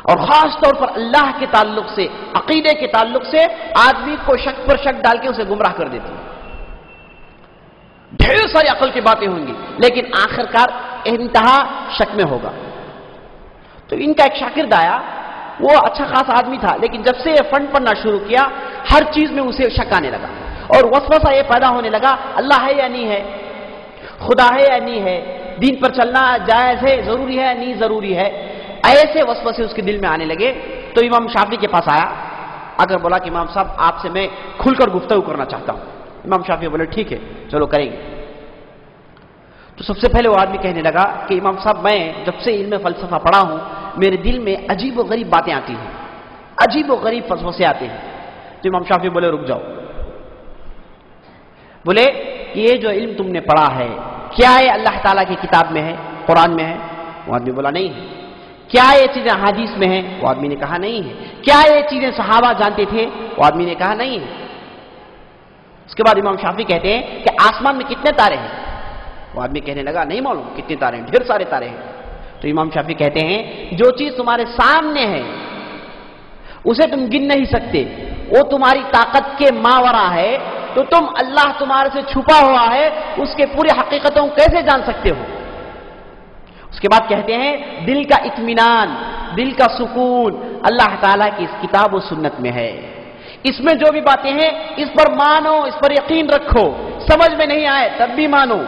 S3: اور خاص طور پر اللہ کے تعلق سے، عقیدے کے تعلق سے آدمی کو شک پر شک ڈال کے اسے گمراہ کر دیتی ہے۔ ڈھیر ساری عقل کی باتیں ہوں گی، لیکن آخرکار انتہا شک میں ہوگا۔ تو ان کا ایک شاگرد آیا، وہ اچھا خاص آدمی تھا، لیکن جب سے یہ فن پڑھنا شروع کیا ہر چیز میں اسے شک آنے لگا، اور وسوسہ یہ پیدا ہونے لگا، اللہ ہے یا نہیں ہے، خدا ہے یا نہیں ہے، دین پر چلنا جائز ہے، ضروری ہے یا نہیں ضروری ہے، ایسے وسوسے اس کے دل میں آنے لگے۔ تو امام شافعی کے پاس آیا، اگر بولا کہ امام صاحب آپ سے میں کھل کر گفتگو کرنا چاہتا ہوں۔ امام شافعی بولے ٹھیک ہے چلو کریں گے۔ تو سب سے پہلے وہ آدمی کہنے لگا کہ امام صاحب میں جب سے علم فلسفہ پڑھا ہوں میرے دل میں عجیب و غریب باتیں آتی ہیں، عجیب و غریب وسوسے آتے ہیں۔ تو امام شافعی بولے رک جاؤ، بولے یہ جو علم تم نے پڑھا ہے کیا یہ اللہ تعالیٰ کی کتاب میں ہے، قرآن میں ہے؟ وہ آدمی بولا نہیں ہے۔ کیا یہ چیزیں حدیث میں ہیں؟ وہ آدمی نے کہا نہیں ہے۔ کیا یہ چیزیں صحابہ جانتے تھے؟ وہ آدمی نے کہا نہیں ہے۔ اس کے بعد امام شافعی کہتے ہیں کہ آسمان میں کتنے تارے ہیں؟ وہ آدمی کہنے لگا نہیں معلوم کتنے تارے ہیں، ڈھیر سارے تارے ہیں۔ تو امام شافعی کہتے ہیں جو چیز تمہارے سامنے ہے اسے تم گن نہیں سکتے، وہ تمہاری طاقت کے ماورا ہے، تو تم اللہ تمہارے سے چھپا ہوا ہے اس کے پوری حقیقتوں کیسے جان سکتے ہو؟ اس اس کے بعد کہتے ہیں دل کا اطمینان، دل کا سکون اللہ تعالیٰ کی اس کتاب و سنت میں ہے. اس میں جو بھی باتیں ہیں اس پر مانو، اس پر یقین رکھو. سمجھ میں نہیں آئے تب بھی مانو.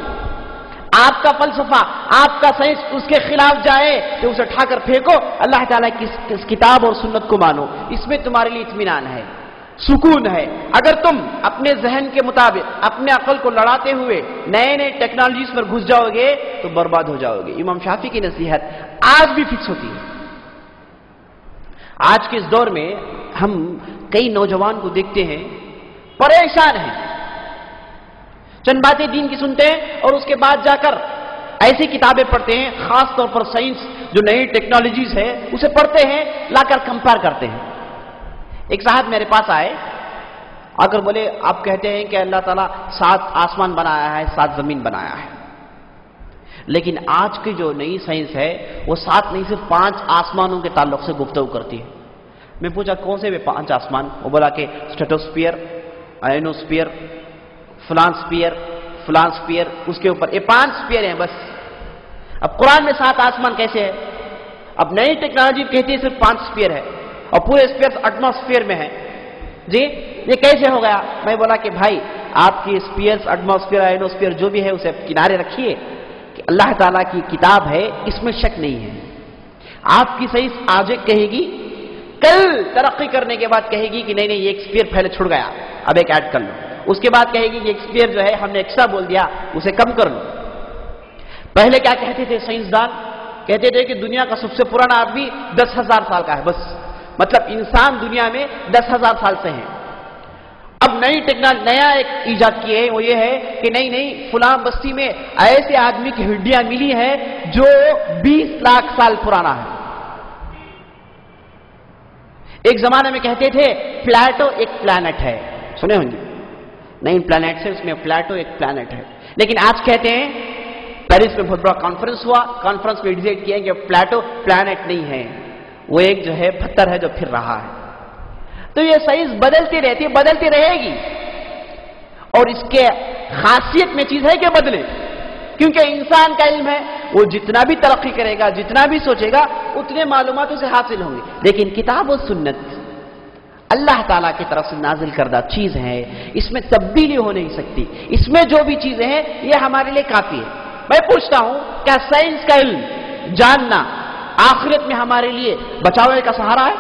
S3: آپ کا فلسفہ، آپ کا سائنس اس کے خلاف جائے تو اسے اٹھا کر پھینکو. اللہ تعالیٰ کی اس کتاب اور سنت کو مانو. اس میں تمہارے لیے اطمینان ہے، سکون ہے. اگر تم اپنے ذہن کے مطابق اپنے عقل کو لڑاتے ہوئے نئے نئے ٹیکنالوجیز پر گھس جاؤ گے تو برباد ہو جاؤ گے. امام شافعی کی نصیحت آج بھی فکس ہوتی ہے. آج کے اس دور میں ہم کئی نوجوان کو دیکھتے ہیں پریشان ہیں، چند باتیں دین کی سنتے ہیں اور اس کے بعد جا کر ایسی کتابیں پڑھتے ہیں، خاص طور پر سائنس جو نئی ٹیکنالوجیز ہے اسے پڑھتے ہیں، لا کر کمپیئر کرتے ہیں. ایک صاحب میرے پاس آئے، آ کر بولے آپ کہتے ہیں کہ اللہ تعالیٰ 7 آسمان بنایا ہے، 7 زمین بنایا ہے، لیکن آج کی جو نئی سائنس ہے وہ 7 نہیں صرف 5 آسمانوں کے تعلق سے گفتگو کرتی ہے. میں پوچھا کون سے 5 آسمان؟ وہ بولا کہ اسٹریٹوسفیئر، آئنوسفیئر، فلان سپیئر، اس کے اوپر یہ 5 سپیئر ہیں بس. اب قرآن میں 7 آسمان کیسے ہے؟ اب نئی ٹیکنالوجی کہتی ہے صرف 5 سپیئر ہے اور پورے سپیئر ایٹماسفیئر میں ہے. جی یہ کیسے ہو گیا؟ میں بولا کہ بھائی آپ کی سپیئرز، ایٹماسفیئر، آئنوسفیئر جو بھی ہے اسے کنارے رکھیے کہ اللہ تعالیٰ کی کتاب ہے، اس میں شک نہیں ہے. آپ کی سائنس آج کہے گی، کل ترقی کرنے کے بعد کہے گی کہ نہیں یہ ایک سپیئر پہلے چھوڑ گیا، اب ایک ایڈ کر لو. اس کے بعد کہے گی کہ ایک سپیئر جو ہے ہم نے ایکسٹرا بول دیا، اسے کم کر لو. پہلے کیا کہتے تھے سائنسدان؟ کہتے تھے کہ دنیا کا سب سے پرانا آدمی 10,000 سال کا ہے بس، مطلب انسان دنیا میں 10,000 سال سے ہیں. اب نئی ٹیکنالوجی نیا ایک ایجاد کیے ہیں، وہ یہ ہے کہ نہیں فلاں بستی میں ایسے آدمی کی ہڈیاں ملی ہیں جو 20 لاکھ سال پرانا ہے. ایک زمانے میں کہتے تھے پلیٹو ایک پلانٹ ہے، سنے ہوں گے 9 پلانٹ سے اس میں پلیٹو ایک پلانٹ ہے. لیکن آج کہتے ہیں پیرس میں بہت بڑا کانفرنس ہوا، کانفرنس میں ڈیسائیڈ کیا کہ پلیٹو پلانٹ نہیں ہے، وہ ایک جو ہے پتھر ہے جو پھر رہا ہے. تو یہ سائنس بدلتی رہتی ہے، بدلتی رہے گی، اور اس کے خاصیت میں چیز ہے کہ بدلے، کیونکہ انسان کا علم ہے، وہ جتنا بھی ترقی کرے گا، جتنا بھی سوچے گا، اتنے معلومات اسے حاصل ہوں گی. لیکن کتاب و سنت اللہ تعالیٰ کی طرف سے نازل کردہ چیز ہے، اس میں تبدیلی ہو نہیں سکتی. اس میں جو بھی چیزیں ہیں یہ ہمارے لیے کافی ہے. میں پوچھتا ہوں کیا سائنس کا علم جاننا آخرت میں ہمارے لیے بچاؤ کا سہارا ہے؟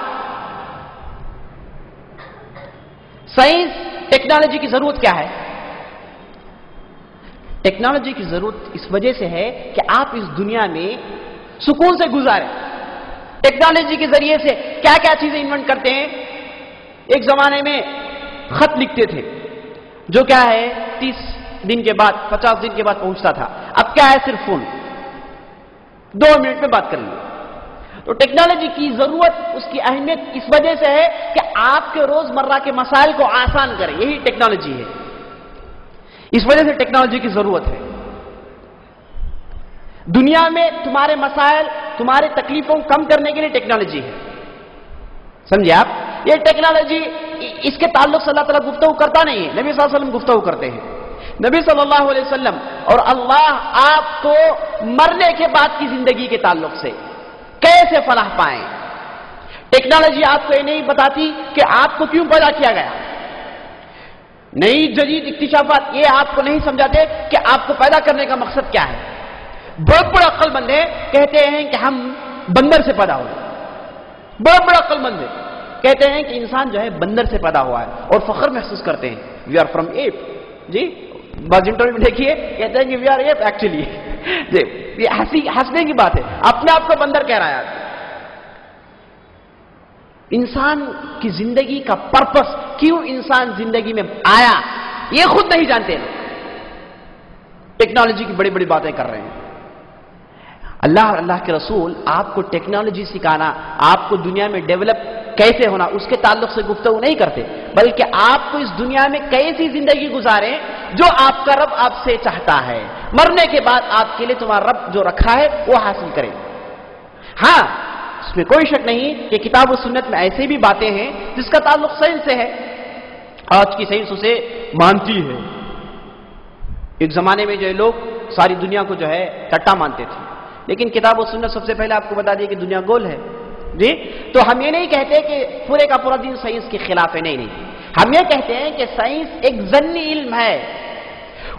S3: سائنس ٹیکنالوجی کی ضرورت کیا ہے؟ ٹیکنالوجی کی ضرورت اس وجہ سے ہے کہ آپ اس دنیا میں سکون سے گزاریں. ٹیکنالوجی کے ذریعے سے کیا کیا چیزیں انوینٹ کرتے ہیں. ایک زمانے میں خط لکھتے تھے جو کیا ہے 30 دن کے بعد 50 دن کے بعد پہنچتا تھا. اب کیا ہے صرف فون، 2 منٹ میں بات کر لیں. تو ٹیکنالوجی کی ضرورت، اس کی اہمیت اس وجہ سے ہے کہ آپ کے روزمرہ کے مسائل کو آسان کرے، یہی ٹیکنالوجی ہے. اس وجہ سے ٹیکنالوجی کی ضرورت ہے. دنیا میں تمہارے مسائل، تمہارے تکلیفوں کو کم کرنے کے لیے ٹیکنالوجی ہے. سمجھے آپ؟ یہ ٹیکنالوجی اس کے تعلق سے اللہ تعالیٰ گفتگو کرتا نہیں ہے، نبی صلی اللہ علیہ وسلم گفتگو کرتے ہیں. نبی صلی اللہ علیہ وسلم اور اللہ آپ کو مرنے کے بعد کی زندگی کے تعلق سے کیسے فلاح پائیں. ٹیکنالوجی آپ کو یہ نہیں بتاتی کہ آپ کو کیوں پیدا کیا گیا. نئی جدید اکتشافات یہ آپ کو نہیں سمجھاتے کہ آپ کو پیدا کرنے کا مقصد کیا ہے. بہت بڑا عقل مند ہے، کہتے ہیں کہ ہم بندر سے پیدا ہوئے. بہت بڑا عقل مند ہے، کہتے ہیں کہ انسان جو ہے بندر سے پیدا ہوا ہے اور فخر محسوس کرتے ہیں وی آر فرام ایپ. جی بعض انٹرویو میں دیکھیے کہتے ہیں کہ وی آر ایپ ایکچولی. جی یہ ہنسنے کی بات ہے، اپنے آپ کو بندر کہہ رہا ہے. انسان کی زندگی کا پرپس، کیوں انسان زندگی میں آیا، یہ خود نہیں جانتے. ٹیکنالوجی کی بڑی بڑی باتیں کر رہے ہیں. اللہ اور اللہ کے رسول آپ کو ٹیکنالوجی سکھانا، آپ کو دنیا میں ڈیولپ کیسے ہونا اس کے تعلق سے گفتگو نہیں کرتے، بلکہ آپ کو اس دنیا میں کیسی زندگی گزاریں جو آپ کا رب آپ سے چاہتا ہے. مرنے کے بعد آپ کے لیے تمہارا رب جو رکھا ہے وہ حاصل کریں. ہاں اس میں کوئی شک نہیں کہ کتاب و سنت میں ایسی بھی باتیں ہیں جس کا تعلق سائنس سے ہے. آج کی سائنس اسے مانتی ہے. ایک زمانے میں جو لوگ ساری دنیا کو جو ہے ٹٹا مانتے تھے لیکن کتاب و سنت سب سے پہلے آپ کو بتا دیا کہ دنیا گول ہے جی. تو ہم یہ نہیں کہتے کہ پورے کا پورا دین سائنس کے خلاف ہے، نہیں. ہم یہ کہتے ہیں کہ سائنس ایک ضمنی علم ہے،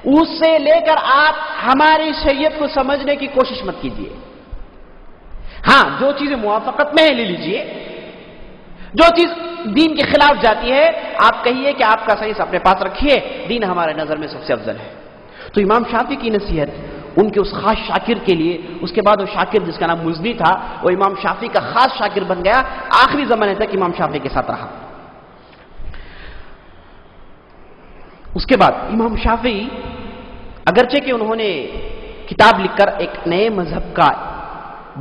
S3: اس سے لے کر آپ ہماری شریعت کو سمجھنے کی کوشش مت کیجیے. ہاں جو چیزیں موافقت میں ہے لے لیجیے، جو چیز دین کے خلاف جاتی ہے آپ کہیے کہ آپ کا سائنس اپنے پاس رکھیے، دین ہمارے نظر میں سب سے افضل ہے. تو امام شافعی کی نصیحت ان کے اس خاص شاکر کے لیے، اس کے بعد وہ شاکر جس کا نام مزنی تھا وہ امام شافعی کا خاص شاکر بن گیا، آخری زمانے تک امام شافعی کے ساتھ رہا. اس کے بعد امام شافعی اگرچہ کہ انہوں نے کتاب لکھ کر ایک نئے مذہب کا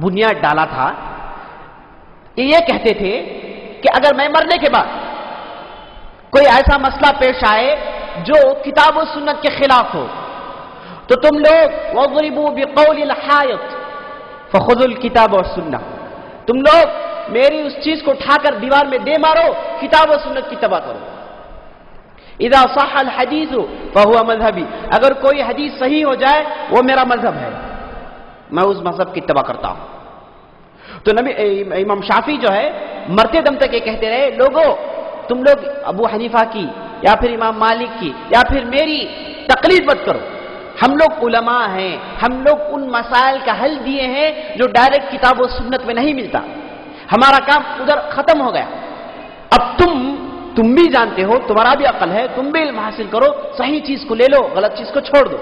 S3: بنیاد ڈالا تھا، یہ کہتے تھے کہ اگر میں مرنے کے بعد کوئی ایسا مسئلہ پیش آئے جو کتاب و سنت کے خلاف ہو تو تم لوگ وَضْرِبُوا بِقَوْلِ الْحَائِطِ فَخُذُوا الْكِتَابَ وَالسُّنَّةَ، تم لوگ میری اس چیز کو اٹھا کر دیوار میں دے مارو، کتاب و سنت کی اتباع کرو. اذا صح الحدیث فهو مذہبی، اگر کوئی حدیث صحیح ہو جائے وہ میرا مذہب ہے، میں اس مذہب کی اتباع کرتا ہوں. تو نبی امام شافعی جو ہے مرتے دم تک یہ کہتے رہے، لوگوں تم لوگ ابو حنیفہ کی یا پھر امام مالک کی یا پھر میری تقلید مت کرو، ہم لوگ علماء ہیں، ہم لوگ ان مسائل کا حل دیے ہیں جو ڈائریکٹ کتاب و سنت میں نہیں ملتا، ہمارا کام ادھر ختم ہو گیا. اب تم بھی جانتے ہو، تمہارا بھی عقل ہے، تم بھی علم حاصل کرو، صحیح چیز کو لے لو، غلط چیز کو چھوڑ دو.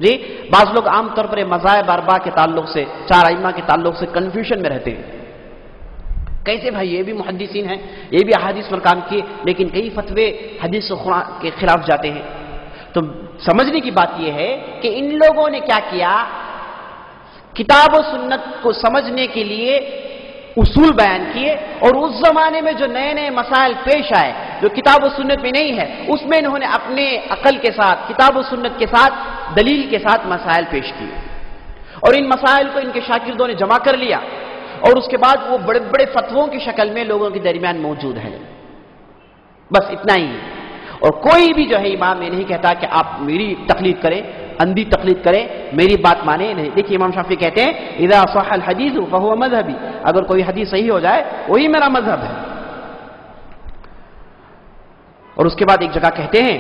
S3: جی بعض لوگ عام طور پر مذاہب اربعہ کے تعلق سے، چار ائمہ کے تعلق سے کنفیوژن میں رہتے ہیں. کیسے بھائی یہ بھی محدثین ہیں، یہ بھی احادیث پر کام کیے، لیکن کئی فتوے حدیث و قرآن کے خلاف جاتے ہیں. تو سمجھنے کی بات یہ ہے کہ ان لوگوں نے کیا کیا، کتاب و سنت کو سمجھنے کے لیے اصول بیان کیے، اور اس زمانے میں جو نئے نئے مسائل پیش آئے جو کتاب و سنت میں نہیں ہے، اس میں انہوں نے اپنے عقل کے ساتھ، کتاب و سنت کے ساتھ، دلیل کے ساتھ مسائل پیش کیے، اور ان مسائل کو ان کے شاگردوں نے جمع کر لیا، اور اس کے بعد وہ بڑے بڑے فتووں کی شکل میں لوگوں کے درمیان موجود ہیں. بس اتنا ہی. اور کوئی بھی جو ہے امام یہ نہیں کہتا کہ آپ میری تقلید کریں، اندھی تقلید کریں، میری بات مانیں، نہیں. دیکھیے امام شافعی کہتے ہیں اذا صح الحدیث فهو مذہبی، اگر کوئی حدیث صحیح ہو جائے وہی میرا مذہب ہے. اور اس کے بعد ایک جگہ کہتے ہیں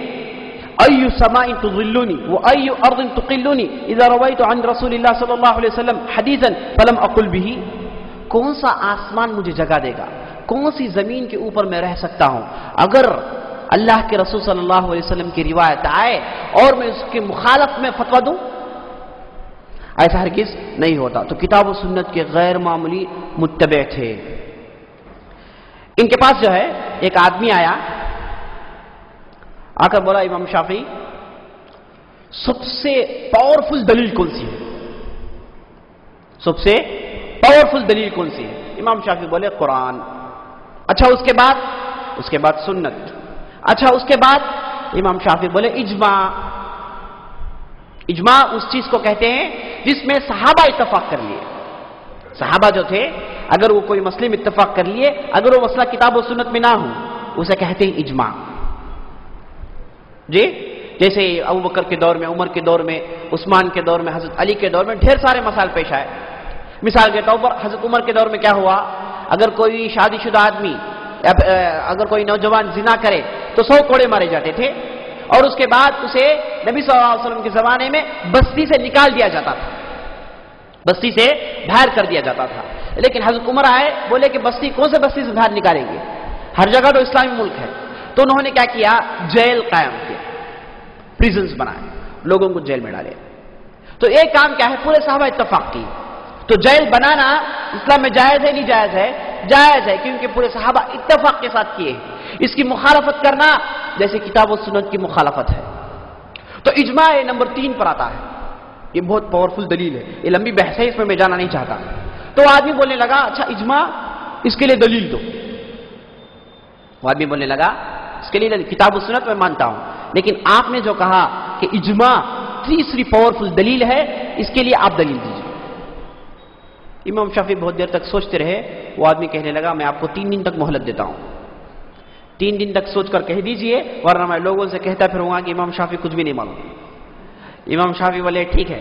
S3: ای سماء تظلنی وای ارض تقلنی اذا رویت عن رسول اللہ صلی اللہ علیہ وسلم حدیثا فلم اقل به، کون سا آسمان مجھے جگہ دے گا، کون سی زمین کے اوپر میں رہ سکتا ہوں اگر اللہ کے رسول صلی اللہ علیہ وسلم کی روایت آئے اور میں اس کے مخالف میں فتویٰ دوں؟ ایسا ہرگز نہیں ہوتا. تو کتاب و سنت کے غیر معمولی متبع تھے. ان کے پاس جو ہے ایک آدمی آیا، آ کر بولا امام شافعی سب سے پاورفل دلیل کون سی ہے، سب سے پاورفل دلیل کون سی ہے؟ امام شافعی بولے قرآن. اچھا اس کے بعد سنت. اچھا اس کے بعد امام شافعی بولے اجماع. اجماع اس چیز کو کہتے ہیں جس میں صحابہ اتفاق کر لیے. صحابہ جو تھے اگر وہ کوئی مسئلے میں اتفاق کر لیے، اگر وہ مسئلہ کتاب و سنت میں نہ ہو، اسے کہتے ہیں اجماع. جی جیسے ابو بکر کے دور میں، عمر کے دور میں، عثمان کے دور میں، حضرت علی کے دور میں ڈھیر سارے مسائل پیش آئے. مثال کے طور پر حضرت عمر کے دور میں کیا ہوا، اگر کوئی شادی شدہ آدمی، اگر کوئی نوجوان زنا کرے تو 100 کوڑے مارے جاتے تھے، اور اس کے بعد اسے نبی صلی اللہ علیہ وسلم کے زمانے میں بستی سے نکال دیا جاتا تھا، بستی سے باہر کر دیا جاتا تھا. لیکن حضرت عمر آئے، بولے کہ بستی کون سے بستی سے باہر نکالیں گے، ہر جگہ تو اسلامی ملک ہے. تو انہوں نے کیا کیا، جیل قائم کیا، پریزنز بنائے، لوگوں کو جیل میں ڈالے. تو ایک کام کیا ہے، پورے صحابہ اتفاق کی. تو جیل بنانا اسلام میں جائز ہے نہیں جائز ہے؟ جائز ہے، کیونکہ پورے صحابہ اتفاق کے ساتھ کیے. اس کی مخالفت کرنا جیسے کتاب و سنت کی مخالفت ہے. تو اجماع نمبر 3 پر آتا ہے. یہ بہت پاورفل دلیل ہے، یہ لمبی بحث ہے، اس میں جانا نہیں چاہتا. تو آدمی بولنے لگا اچھا اجماع، اس کے لیے دلیل دو. وہ آدمی بولنے لگا اس کے لیے کتاب و سنت میں مانتا ہوں، لیکن آپ نے جو کہا کہ اجماع تیسری پاورفل دلیل ہے، اس کے لیے آپ دلیل دیجیے. امام شافعی بہت دیر تک سوچتے رہے. وہ آدمی کہنے لگا میں آپ کو 3 دن تک مہلت دیتا ہوں، 3 دن تک سوچ کر کہہ دیجئے، ورنہ میں لوگوں سے کہتا پھروں گا کہ امام شافعی کچھ بھی نہیں معلوم. امام شافعی بولے ٹھیک ہے.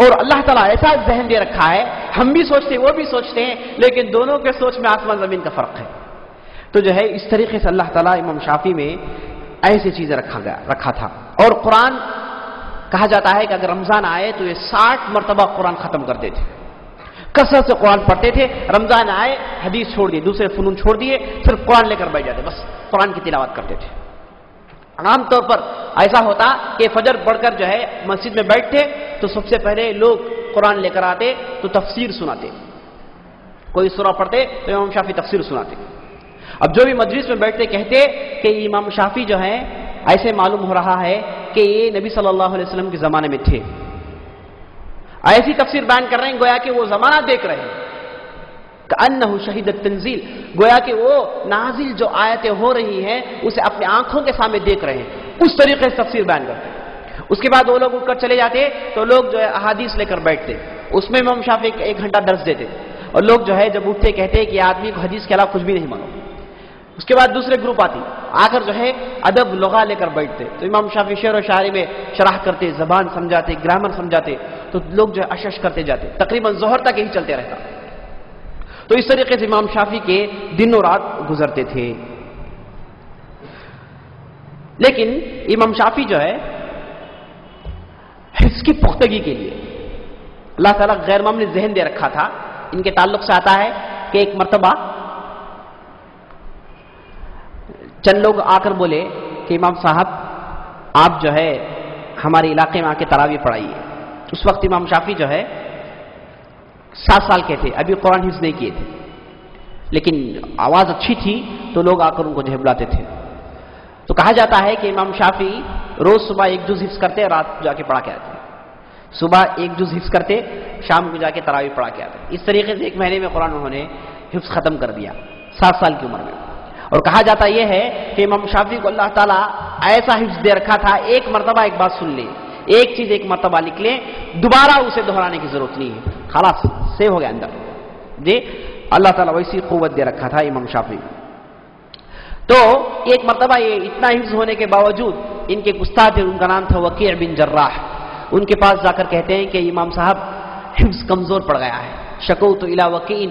S3: اور اللہ تعالیٰ ایسا ذہن دے رکھا ہے، ہم بھی سوچتے ہیں وہ بھی سوچتے ہیں، لیکن دونوں کے سوچ میں آسمان زمین کا فرق ہے۔ تو جو ہے اس طریقے سے اللہ تعالیٰ امام شافعی میں ایسی چیزیں رکھا تھا۔ اور قرآن کہا جاتا ہے کہ اگر رمضان آئے تو یہ 60 مرتبہ قرآن ختم کرتے تھے، کثرت سے قرآن پڑھتے تھے۔ رمضان آئے حدیث چھوڑ دیے، دوسرے فنون چھوڑ دیے، صرف قرآن لے کر بیٹھ جاتے، بس قرآن کی تلاوت کرتے تھے۔ عام طور پر ایسا ہوتا کہ فجر پڑھ کر جو ہے مسجد میں بیٹھتے تو سب سے پہلے لوگ قرآن لے کر آتے تو تفسیر سناتے، کوئی سورہ پڑھتے تو امام شافعی تفسیر سناتے۔ اب جو بھی مجلس میں بیٹھتے کہتے کہ امام شافعی جو ہے ایسے معلوم ہو رہا ہے کہ یہ نبی صلی اللہ علیہ وسلم کے زمانے میں تھے، ایسی تفسیر بیان کر رہے ہیں گویا کہ وہ زمانہ دیکھ رہے ہیں، کأنہ شہید التنزیل، گویا کہ وہ نازل جو آیتیں ہو رہی ہیں اسے اپنے آنکھوں کے سامنے دیکھ رہے ہیں، اس طریقے سے تفسیر بیان کرتے ہیں۔ اس کے بعد وہ لوگ اٹھ کر چلے جاتے تو لوگ جو ہے احادیث لے کر بیٹھتے، اس میں امام شافعی 1 گھنٹہ درس دیتے، اور لوگ جو ہے جب اٹھتے کہتے کہ آدمی کو حدیث کے علاوہ کچھ بھی نہیں معلوم۔ اس کے بعد دوسرے گروپ آتی، آ کر جو ہے ادب لغہ لے کر بیٹھتے، تو امام شافعی شعر و شاعری میں شرح کرتے، زبان سمجھاتے، گرامر سمجھاتے، تو لوگ جو ہے اشش کرتے جاتے، تقریباً ظہر تک یہی چلتے رہتا۔ تو اس طریقے سے امام شافعی کے دن و رات گزرتے تھے۔ لیکن امام شافعی جو ہے حفظ کی پختگی کے لیے اللہ تعالیٰ غیر معمولی ذہن دے رکھا تھا۔ ان کے تعلق سے آتا ہے کہ ایک مرتبہ چند لوگ آ کر بولے کہ امام صاحب آپ جو ہے ہمارے علاقے میں آ کے تراویح پڑھائیے۔ اس وقت امام شافعی جو ہے 7 سال کے تھے، ابھی قرآن حفظ نہیں کیے تھے، لیکن آواز اچھی تھی تو لوگ آ کر ان کو جو ہے بلاتے تھے۔ تو کہا جاتا ہے کہ امام شافعی روز صبح 1 جز حفظ کرتے، رات جا کے پڑھا کے آتے، صبح 1 جز حفظ کرتے، شام کو جا کے تراویح پڑھا کے آتے۔ اس طریقے سے 1 مہینے میں قرآن انہوں نے حفظ ختم کر دیا 7 سال کی عمر میں۔ اور کہا جاتا یہ ہے کہ امام شافعی کو اللہ تعالیٰ ایسا حفظ دے رکھا تھا، ایک مرتبہ ایک بات سن لیں، ایک چیز ایک مرتبہ لکھ لیں، دوبارہ اسے دہرانے کی ضرورت نہیں ہے، خلاص سیو ہو گیا اندر جی۔ اللہ تعالیٰ ویسی قوت دے رکھا تھا امام شافعی۔ تو ایک مرتبہ یہ اتنا حفظ ہونے کے باوجود ان کے استاد تھے، ان کا نام تھا وکیع بن جراح، ان کے پاس جا کر کہتے ہیں کہ امام صاحب حفظ کمزور پڑ گیا ہے، شکوت الی وکیع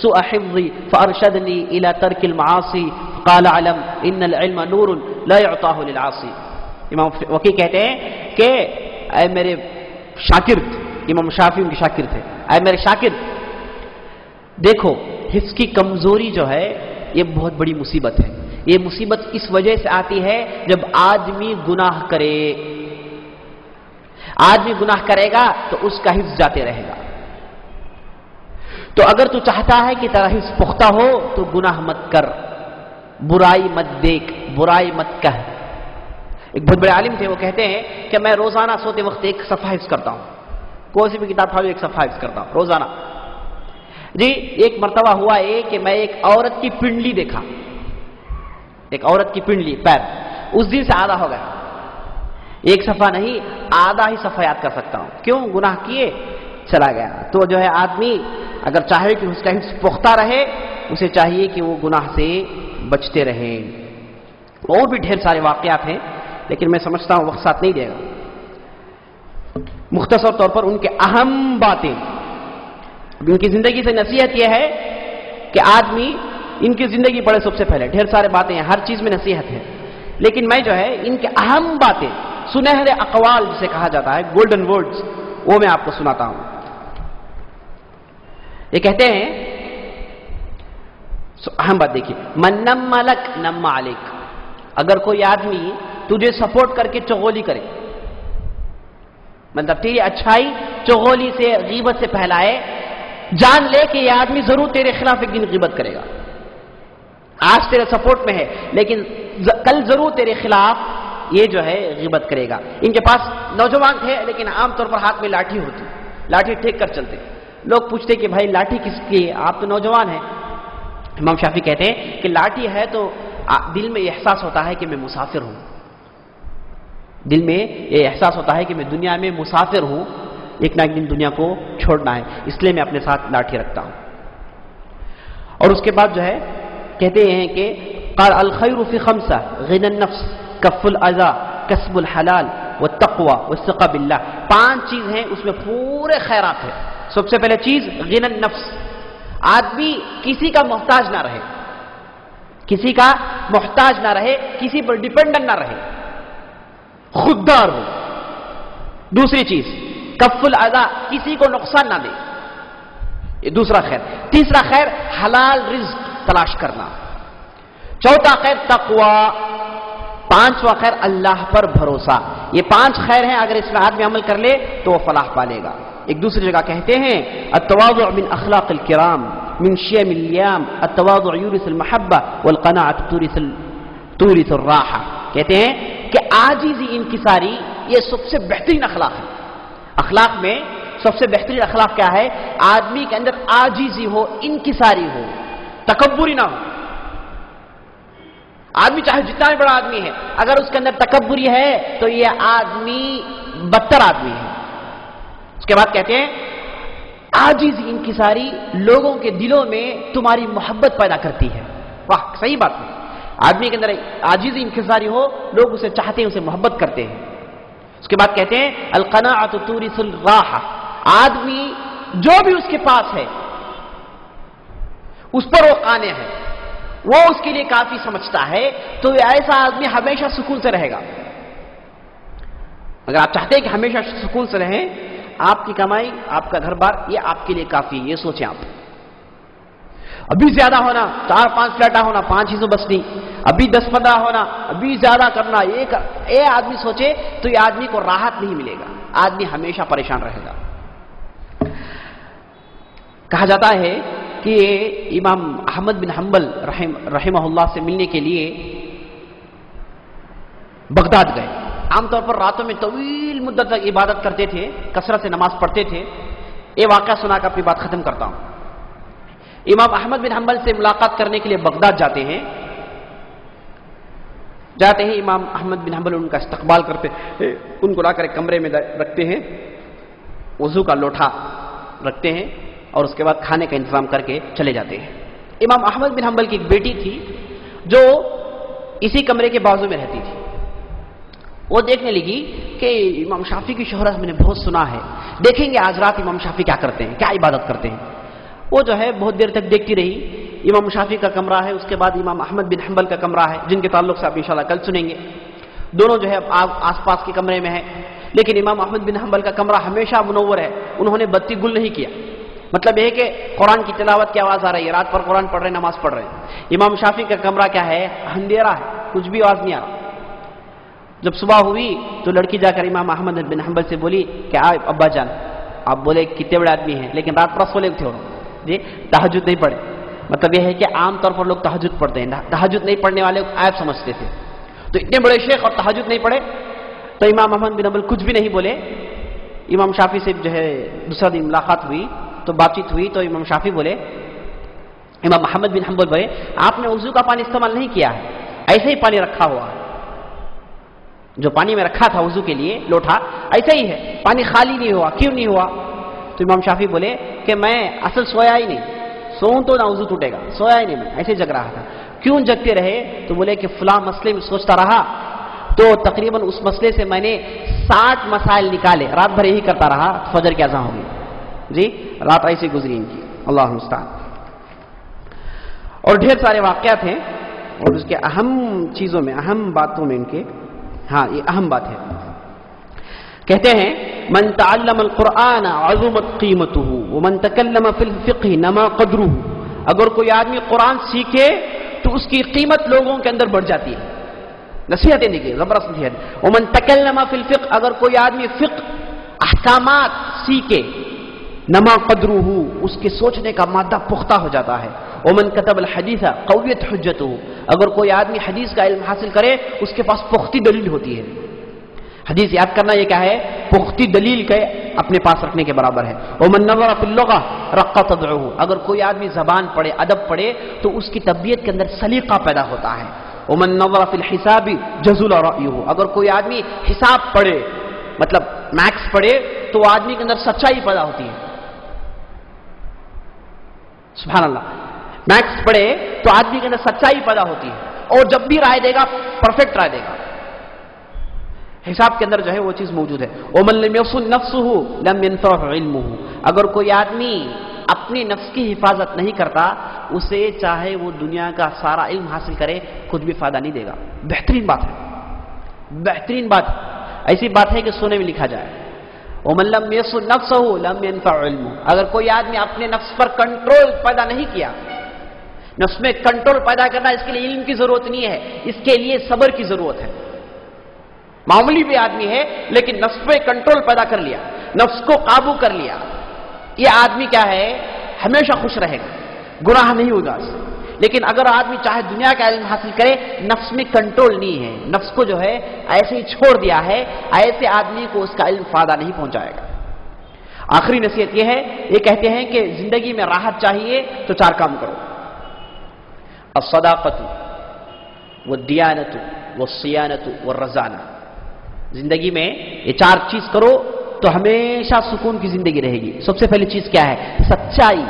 S3: سوء حفظی فارشدنی الی ترک المعاصی قال علم ان العلم نور لا يعطاه للعاصی۔ امام وکیع کہتے ہیں کہ اے میرے شاگرد، امام شافعی ان کے شاگرد تھے، اے میرے شاگرد دیکھو حفظ کی کمزوری جو ہے یہ بہت بڑی مصیبت ہے، یہ مصیبت اس وجہ سے آتی ہے جب آدمی گناہ کرے، آدمی گناہ کرے گا تو اس کا حفظ جاتے رہے گا۔ تو اگر تو چاہتا ہے کہ تیرا حفظ پختہ ہو تو گناہ مت کر، برائی مت دیکھ، برائی مت کہہ۔ ایک بہت بڑے عالم تھے، وہ کہتے ہیں کہ میں روزانہ سوتے وقت 1 صفحہ حفظ کرتا ہوں، کوئی سی بھی کتاب پڑھو 1 صفحہ حفظ کرتا ہوں روزانہ جی۔ ایک مرتبہ ہوا یہ کہ میں ایک عورت کی پنڈلی دیکھا، ایک عورت کی پنڈلی پیر، اس دن سے آدھا ہو گیا، 1 صفحہ نہیں آدھا ہی صفحہ یاد کر سکتا ہوں، کیوں؟ گناہ کیے چلا گیا۔ تو جو ہے آدمی اگر چاہے کہ اس کا حفظ پختہ رہے، اسے چاہیے کہ وہ گناہ سے بچتے رہیں۔ اور بھی ڈھیر سارے واقعات ہیں لیکن میں سمجھتا ہوں وقت ساتھ نہیں دے گا۔ مختصر طور پر ان کے اہم باتیں، ان کی زندگی سے نصیحت یہ ہے کہ آدمی ان کی زندگی پڑھے سب سے پہلے، ڈھیر سارے باتیں ہیں، ہر چیز میں نصیحت ہے، لیکن میں جو ہے ان کے اہم باتیں، سنہرے اقوال جسے کہا جاتا ہے، گولڈن ورڈز، وہ میں آپ کو سناتا ہوں۔ یہ کہتے ہیں، اہم بات دیکھیے، من نم لک نم علیک، اگر کوئی آدمی تجھے سپورٹ کر کے چغولی کرے، مطلب تیری اچھائی چغولی سے، غیبت سے پھیلائے، جان لے کہ یہ آدمی ضرور تیرے خلاف ایک دن غیبت کرے گا۔ آج تیرے سپورٹ میں ہے لیکن کل ضرور تیرے خلاف یہ جو ہے غیبت کرے گا۔ ان کے پاس نوجوان تھے لیکن عام طور پر ہاتھ میں لاٹھی ہوتی، لاٹھی ٹھیک کر چلتے۔ لوگ پوچھتے کہ بھائی لاٹھی کس کی، آپ تو نوجوان ہیں۔ امام شافعی کہتے ہیں کہ لاٹھی ہے تو دل میں یہ احساس ہوتا ہے کہ میں مسافر ہوں، دل میں یہ احساس ہوتا ہے کہ میں دنیا میں مسافر ہوں، ایک نہ ایک دن دنیا کو چھوڑنا ہے، اس لیے میں اپنے ساتھ لاٹھی رکھتا ہوں۔ اور اس کے بعد جو ہے کہتے ہیں کہ قال الخیر فی خمسہ غنى النفس کف الاذى کسب الحلال والتقوى والثقة بالله. 5 چیز ہیں اس میں پورے خیرات ہیں. سب سے پہلے چیز غنى النفس، آدمی کسی کا محتاج نہ رہے، کسی کا محتاج نہ رہے، کسی پر ڈیپینڈنٹ نہ رہے، خوددار ہو. دوسری چیز کف الاذى، کسی کو نقصان نہ دے، یہ دوسرا خیر. تیسرا خیر حلال رزق تلاش کرنا. چوتھا خیر تقوی. 5واں خیر اللہ پر بھروسہ. یہ 5 خیر ہیں، اگر اس میں آدمی عمل کر لے تو وہ فلاح پالے گا. ایک دوسری جگہ کہتے ہیں التواضع من اخلاق الکرام من شیم الیام، التواضع یورث المحبہ والقناعۃ تورث الراحہ. کہتے ہیں کہ عاجزی انکساری یہ سب سے بہترین اخلاق ہے. اخلاق میں سب سے بہترین اخلاق کیا ہے؟ آدمی کے اندر عاجزی ہو، انکساری ہو، تکبری نہ ہو. آدمی چاہے جتنا بھی بڑا آدمی ہے، اگر اس کے اندر تکبری ہے تو یہ آدمی بدتر آدمی ہے. اس کے بعد کہتے ہیں عاجزی انکساری لوگوں کے دلوں میں تمہاری محبت پیدا کرتی ہے. واہ، صحیح بات ہے. آدمی کے اندر عاجزی انکساری ہو، لوگ اسے چاہتے ہیں، اسے محبت کرتے ہیں. اس کے بعد کہتے ہیں القناعۃ تورث الراحہ، آدمی جو بھی اس کے پاس ہے اس پر وہ قانع ہے، وہ اس کے لیے کافی سمجھتا ہے، تو ایسا آدمی ہمیشہ سکون سے رہے گا. اگر آپ چاہتے ہیں کہ ہمیشہ سکون سے رہیں، آپ کی کمائی، آپ کا گھر بار، یہ آپ کے لیے کافی ہے. یہ سوچیں آپ. ابھی زیادہ ہونا، 4-5 فلیٹا ہونا، 5 چیزوں بس نہیں. ابھی 10-15 ہونا، ابھی زیادہ کرنا، یہ آدمی سوچے تو یہ آدمی کو راحت نہیں ملے گا، آدمی ہمیشہ پریشان رہے گا. کہا جاتا ہے کہ امام احمد بن حنبل رحمہ اللہ سے ملنے کے لیے بغداد گئے. عام طور پر راتوں میں طویل مدت تک عبادت کرتے تھے، کثرت سے نماز پڑھتے تھے. یہ واقعہ سنا کر اپنی بات ختم کرتا ہوں. امام احمد بن حنبل سے ملاقات کرنے کے لیے بغداد جاتے ہیں. امام احمد بن حنبل ان کا استقبال کرتے ہیں، ان کو لا کر ایک کمرے میں رکھتے ہیں، وضو کا لوٹا رکھتے ہیں اور اس کے بعد کھانے کا انتظام کر کے چلے جاتے ہیں. امام احمد بن حنبل کی ایک بیٹی تھی جو اسی کمرے کے بازو میں رہتی تھی. وہ دیکھنے لگی کہ امام شافعی کی شہرت میں نے بہت سنا ہے، دیکھیں گے آج رات امام شافعی کیا کرتے ہیں، کیا عبادت کرتے ہیں. وہ جو ہے بہت دیر تک دیکھتی رہی. امام شافعی کا کمرہ ہے، اس کے بعد امام احمد بن حنبل کا کمرہ ہے، جن کے تعلق سے آپ انشاءاللہ کل سنیں گے. دونوں جو ہے آس پاس کے کمرے میں ہیں، لیکن امام احمد بن حنبل کا کمرہ ہمیشہ منور ہے. انہوں نے بتی گل نہیں کیا. مطلب یہ ہے کہ قرآن کی تلاوت کی آواز آ رہی ہے، رات پر قرآن پڑھ رہے ہیں، نماز پڑھ رہے ہیں. امام شافعی کا کمرہ کیا ہے؟ اندھیرا ہے، کچھ بھی آواز نہیں آ رہا. جب صبح ہوئی تو لڑکی جا کر امام احمد بن حنبل سے بولی کہ ابا جان، آپ بولے کتنے بڑے آدمی ہیں لیکن رات پر سولے تھے جی، تہجد نہیں پڑھے. مطلب یہ ہے کہ عام طور پر لوگ تہجد پڑھتے ہیں، تہجد نہیں پڑھنے والے عیب سمجھتے تھے. تو اتنے بڑے شیخ اور تہجد نہیں پڑھے. تو امام احمد بن حنبل کچھ بھی نہیں بولے. امام شافعی سے جو ہے دوسرا دن ملاقات ہوئی تو بات چیت ہوئی. تو امام شافعی بولے، امام محمد بن حنبل بولے آپ نے وضو کا پانی استعمال نہیں کیا ہے، ایسے ہی پانی رکھا ہوا ہے. جو پانی میں رکھا تھا وضو کے لیے لوٹا ایسا ہی ہے، پانی خالی نہیں ہوا. کیوں نہیں ہوا؟ تو امام شافعی بولے کہ میں اصل سویا ہی نہیں، سوؤں تو نہ وضو ٹوٹے گا، سویا ہی نہیں، میں ایسے جگ رہا تھا. کیوں جگتے رہے؟ تو بولے کہ فلاں مسئلے میں سوچتا رہا تو تقریباً اس مسئلے سے میں نے 60 مسائل نکالے، رات بھر یہی کرتا رہا، فجر کی اذان ہوگی جی، رات ایسی گزری ان کی. اللہ المستعان. اور ڈھیر سارے واقعات ہیں اور اس کے اہم چیزوں میں، اہم باتوں میں ان کے، ہاں یہ اہم بات ہے. کہتے ہیں من تعلم القرآن عظمت قیمتہ ومن تکلم فی الفقہ نما قدرہ. اگر کوئی آدمی قرآن سیکھے تو اس کی قیمت لوگوں کے اندر بڑھ جاتی ہے. نصیحتیں دیکھیے، زبردست نصیحت. ومن تکلم فی الفقہ، اگر کوئی آدمی فقہ احکامات سیکھے، نما قدرہ، اس کے سوچنے کا مادہ پختہ ہو جاتا ہے. ومن کتب الحدیث قویت حجتہ، اگر کوئی آدمی حدیث کا علم حاصل کرے اس کے پاس پختی دلیل ہوتی ہے. حدیث یاد کرنا یہ کیا ہے؟ پختی دلیل کے اپنے پاس رکھنے کے برابر ہے. ومن نظر فی اللغہ رق طبعہ، اگر کوئی آدمی زبان پڑھے، ادب پڑھے تو اس کی طبیعت کے اندر سلیقہ پیدا ہوتا ہے. ومن نظر فی الحساب جزل رأیہ، اگر کوئی آدمی حساب پڑھے مطلب میکس پڑھے تو آدمی کے اندر سچائی پیدا ہوتی ہے. سبحان اللہ. میکس پڑھے تو آدمی کے اندر سچائی پیدا ہوتی ہے اور جب بھی رائے دے گا پرفیکٹ رائے دے گا. حساب کے اندر جو ہے وہ چیز موجود ہے. وَمَن لَّمْ يَصُنْ نَفْسُهُ لَمْ يَنفَعْهُ عِلْمُهُ. اگر کوئی آدمی اپنے نفس کی حفاظت نہیں کرتا، اسے چاہے وہ دنیا کا سارا علم حاصل کرے خود بھی فائدہ نہیں دے گا. بہترین بات ہے، بہترین بات. ایسی بات ہے کہ سونے میں لکھا جائے وَمَن لَّمْ يَصُنْ نَفْسَهُ لَمْ يَنفَعْهُ عِلْمُهُ. اگر کوئی آدمی اپنے نفس پر کنٹرول پیدا نہیں کیا، نفس میں کنٹرول پیدا کرنا، اس کے لیے علم کی ضرورت نہیں ہے، اس کے لیے صبر کی ضرورت ہے. معمولی بھی آدمی ہے لیکن نفس پہ کنٹرول پیدا کر لیا، نفس کو قابو کر لیا، یہ آدمی کیا ہے، ہمیشہ خوش رہے گا، گناہ نہیں ہوگا اس سے. لیکن اگر آدمی چاہے دنیا کا علم حاصل کرے، نفس میں کنٹرول نہیں ہے، نفس کو جو ہے ایسے ہی چھوڑ دیا ہے، ایسے آدمی کو اس کا علم فائدہ نہیں پہنچائے گا. آخری نصیحت یہ ہے، یہ کہتے ہیں کہ زندگی میں راحت چاہیے تو 4 کام کرو: الصداقۃ والدیانۃ والصیانۃ والرزانہ. زندگی میں یہ 4 چیز کرو تو ہمیشہ سکون کی زندگی رہے گی. سب سے پہلی چیز کیا ہے؟ سچائی،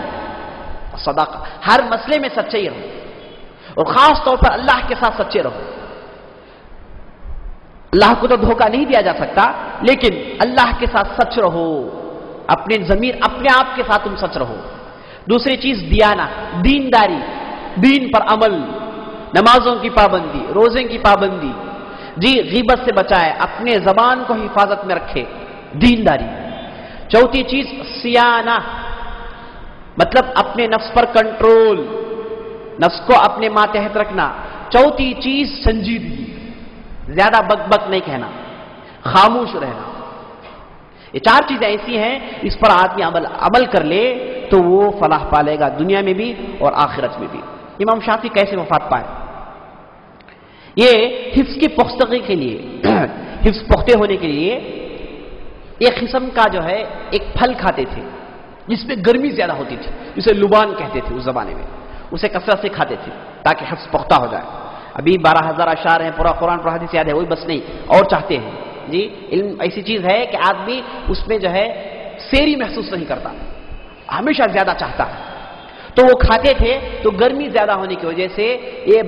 S3: صداقہ. ہر مسئلے میں سچائی رہو، اور خاص طور پر اللہ کے ساتھ سچے رہو. اللہ کو تو دھوکہ نہیں دیا جا سکتا، لیکن اللہ کے ساتھ سچ رہو. اپنے ضمیر، اپنے آپ کے ساتھ تم سچ رہو. دوسری چیز دیانہ، دینداری، دین پر عمل، نمازوں کی پابندی، روزے کی پابندی. جی غیبت سے بچائے، اپنے زبان کو حفاظت میں رکھے، دینداری. چوتھی چیز سیانہ، مطلب اپنے نفس پر کنٹرول، نفس کو اپنے ماتحت رکھنا. چوتھی چیز سنجیدگی، زیادہ بک بک نہیں کہنا، خاموش رہنا. یہ 4 چیزیں ایسی ہیں اس پر آدمی عمل کر لے تو وہ فلاح پالے گا، دنیا میں بھی اور آخرت میں بھی. امام شافعی کیسے وفات پائے؟ یہ حفظ کی پختگی کے لیے، حفظ پختے ہونے کے لیے ایک قسم کا جو ہے ایک پھل کھاتے تھے جس میں گرمی زیادہ ہوتی تھی، جسے لبان کہتے تھے اس زمانے میں. اسے کثرت سے کھاتے تھے تاکہ حفظ پختہ ہو جائے. ابھی 12,000 اشعار ہیں، پورا قرآن پر حدیث یاد ہے، وہی بس نہیں، اور چاہتے ہیں. جی علم ایسی چیز ہے کہ آدمی اس میں جو ہے سیری محسوس نہیں کرتا، ہمیشہ زیادہ چاہتا ہے. تو وہ کھاتے تھے تو گرمی زیادہ ہونے کی وجہ سے یہ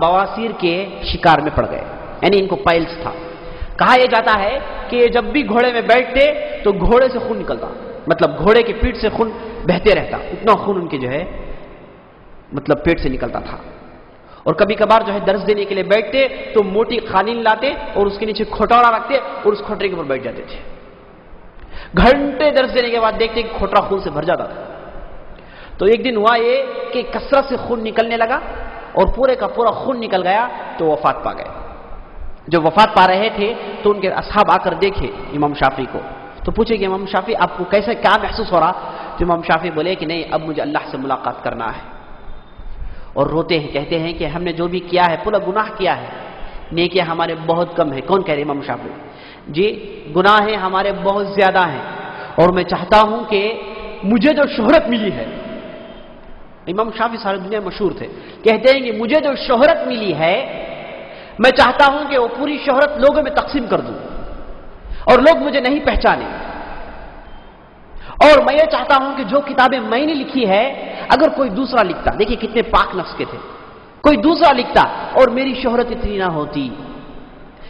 S3: بواسیر کے شکار میں پڑ گئے، یعنی ان کو پائلز تھا. کہا یہ جاتا ہے کہ جب بھی گھوڑے میں بیٹھتے تو گھوڑے سے خون نکلتا، مطلب گھوڑے کی پیٹھ سے خون بہتے رہتا، اتنا خون ان کے جو ہے مطلب پیٹ سے نکلتا تھا. اور کبھی کبھار جو ہے درس دینے کے لیے بیٹھتے تو موٹی قالین لاتے اور اس کے نیچے کھوٹڑا رکھتے اور اس کھوٹڑے کے اوپر بیٹھ جاتے تھے. گھنٹے درس دینے کے بعد دیکھتے کہ کھوٹڑا خون سے بھر جاتا تھا. تو ایک دن ہوا یہ کہ کثرت سے خون نکلنے لگا اور پورے کا پورا خون نکل گیا تو وفات پا گئے. جب وفات پا رہے تھے تو ان کے اصحاب آ کر دیکھے امام شافعی کو، تو پوچھے کہ امام شافعی آپ کو کیسے کیا محسوس ہو رہا؟ تو امام شافعی بولے کہ نہیں، اب مجھے اللہ سے ملاقات کرنا ہے. اور روتے ہیں، کہتے ہیں کہ ہم نے جو بھی کیا ہے پورا گناہ کیا ہے، نیکیاں ہمارے بہت کم ہے. کون کہہ رہے امام شافعی؟ جی گناہ ہیں ہمارے بہت زیادہ ہیں، اور میں چاہتا ہوں کہ مجھے جو شہرت ملی ہے، امام شافعی ساری دنیا میں مشہور تھے، کہتے ہیں کہ مجھے جو شہرت ملی ہے میں چاہتا ہوں کہ وہ پوری شہرت لوگوں میں تقسیم کر دوں اور لوگ مجھے نہیں پہچانے. اور میں یہ چاہتا ہوں کہ جو کتابیں میں نے لکھی ہے اگر کوئی دوسرا لکھتا، دیکھیے کتنے پاک نفس کے تھے، کوئی دوسرا لکھتا اور میری شہرت اتنی نہ ہوتی.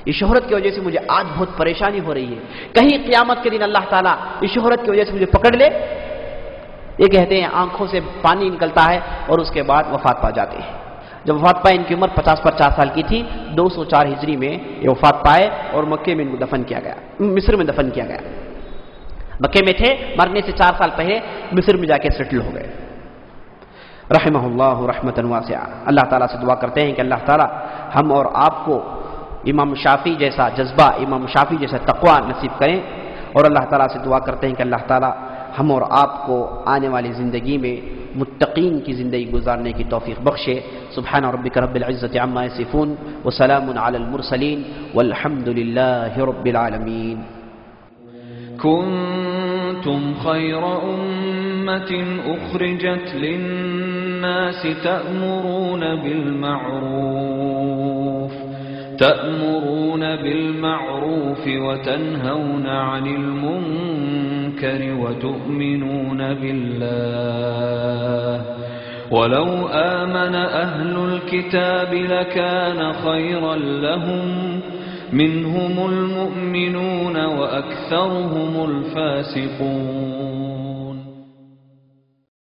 S3: یہ شہرت کی وجہ سے مجھے آج بہت پریشانی ہو رہی ہے، کہیں قیامت کے دن اللہ تعالیٰ اس شہرت کی وجہ سے مجھے پکڑ لے. یہ کہتے ہیں آنکھوں سے پانی نکلتا ہے اور اس کے بعد وفات پا جاتے ہیں. جب وفات پائے ان کی عمر 50 سال کی تھی، 204 ہجری میں یہ وفات پائے اور مکے میں ان کو دفن کیا گیا، مصر میں دفن کیا گیا. مکے میں تھے، مرنے سے 4 سال پہلے مصر میں جا کے سیٹل ہو گئے. رحمہ اللہ رحمۃ واسعہ. اللہ تعالیٰ سے دعا کرتے ہیں کہ اللہ تعالیٰ ہم اور آپ کو امام شافعی جیسا جذبہ، امام شافعی جیسا تقویٰ نصیب کریں. اور اللہ تعالیٰ سے دعا کرتے ہیں کہ اللہ تعالیٰ ہم اور آپ کو آنے والی زندگی میں متقین کی زندگی گزارنے کی توفیق بخشے. سبحان ربک رب العزت عما یصفون وسلام علی المرسلین والحمد للہ رب العالمین.
S1: كنتم خير أمة أخرجت للناس تأمرون بالمعروف وتنهون عن المنكر وتؤمنون بالله ولو آمن أهل الكتاب لكان خيرا لهم منهم المؤمنون وأكثرهم الفاسقون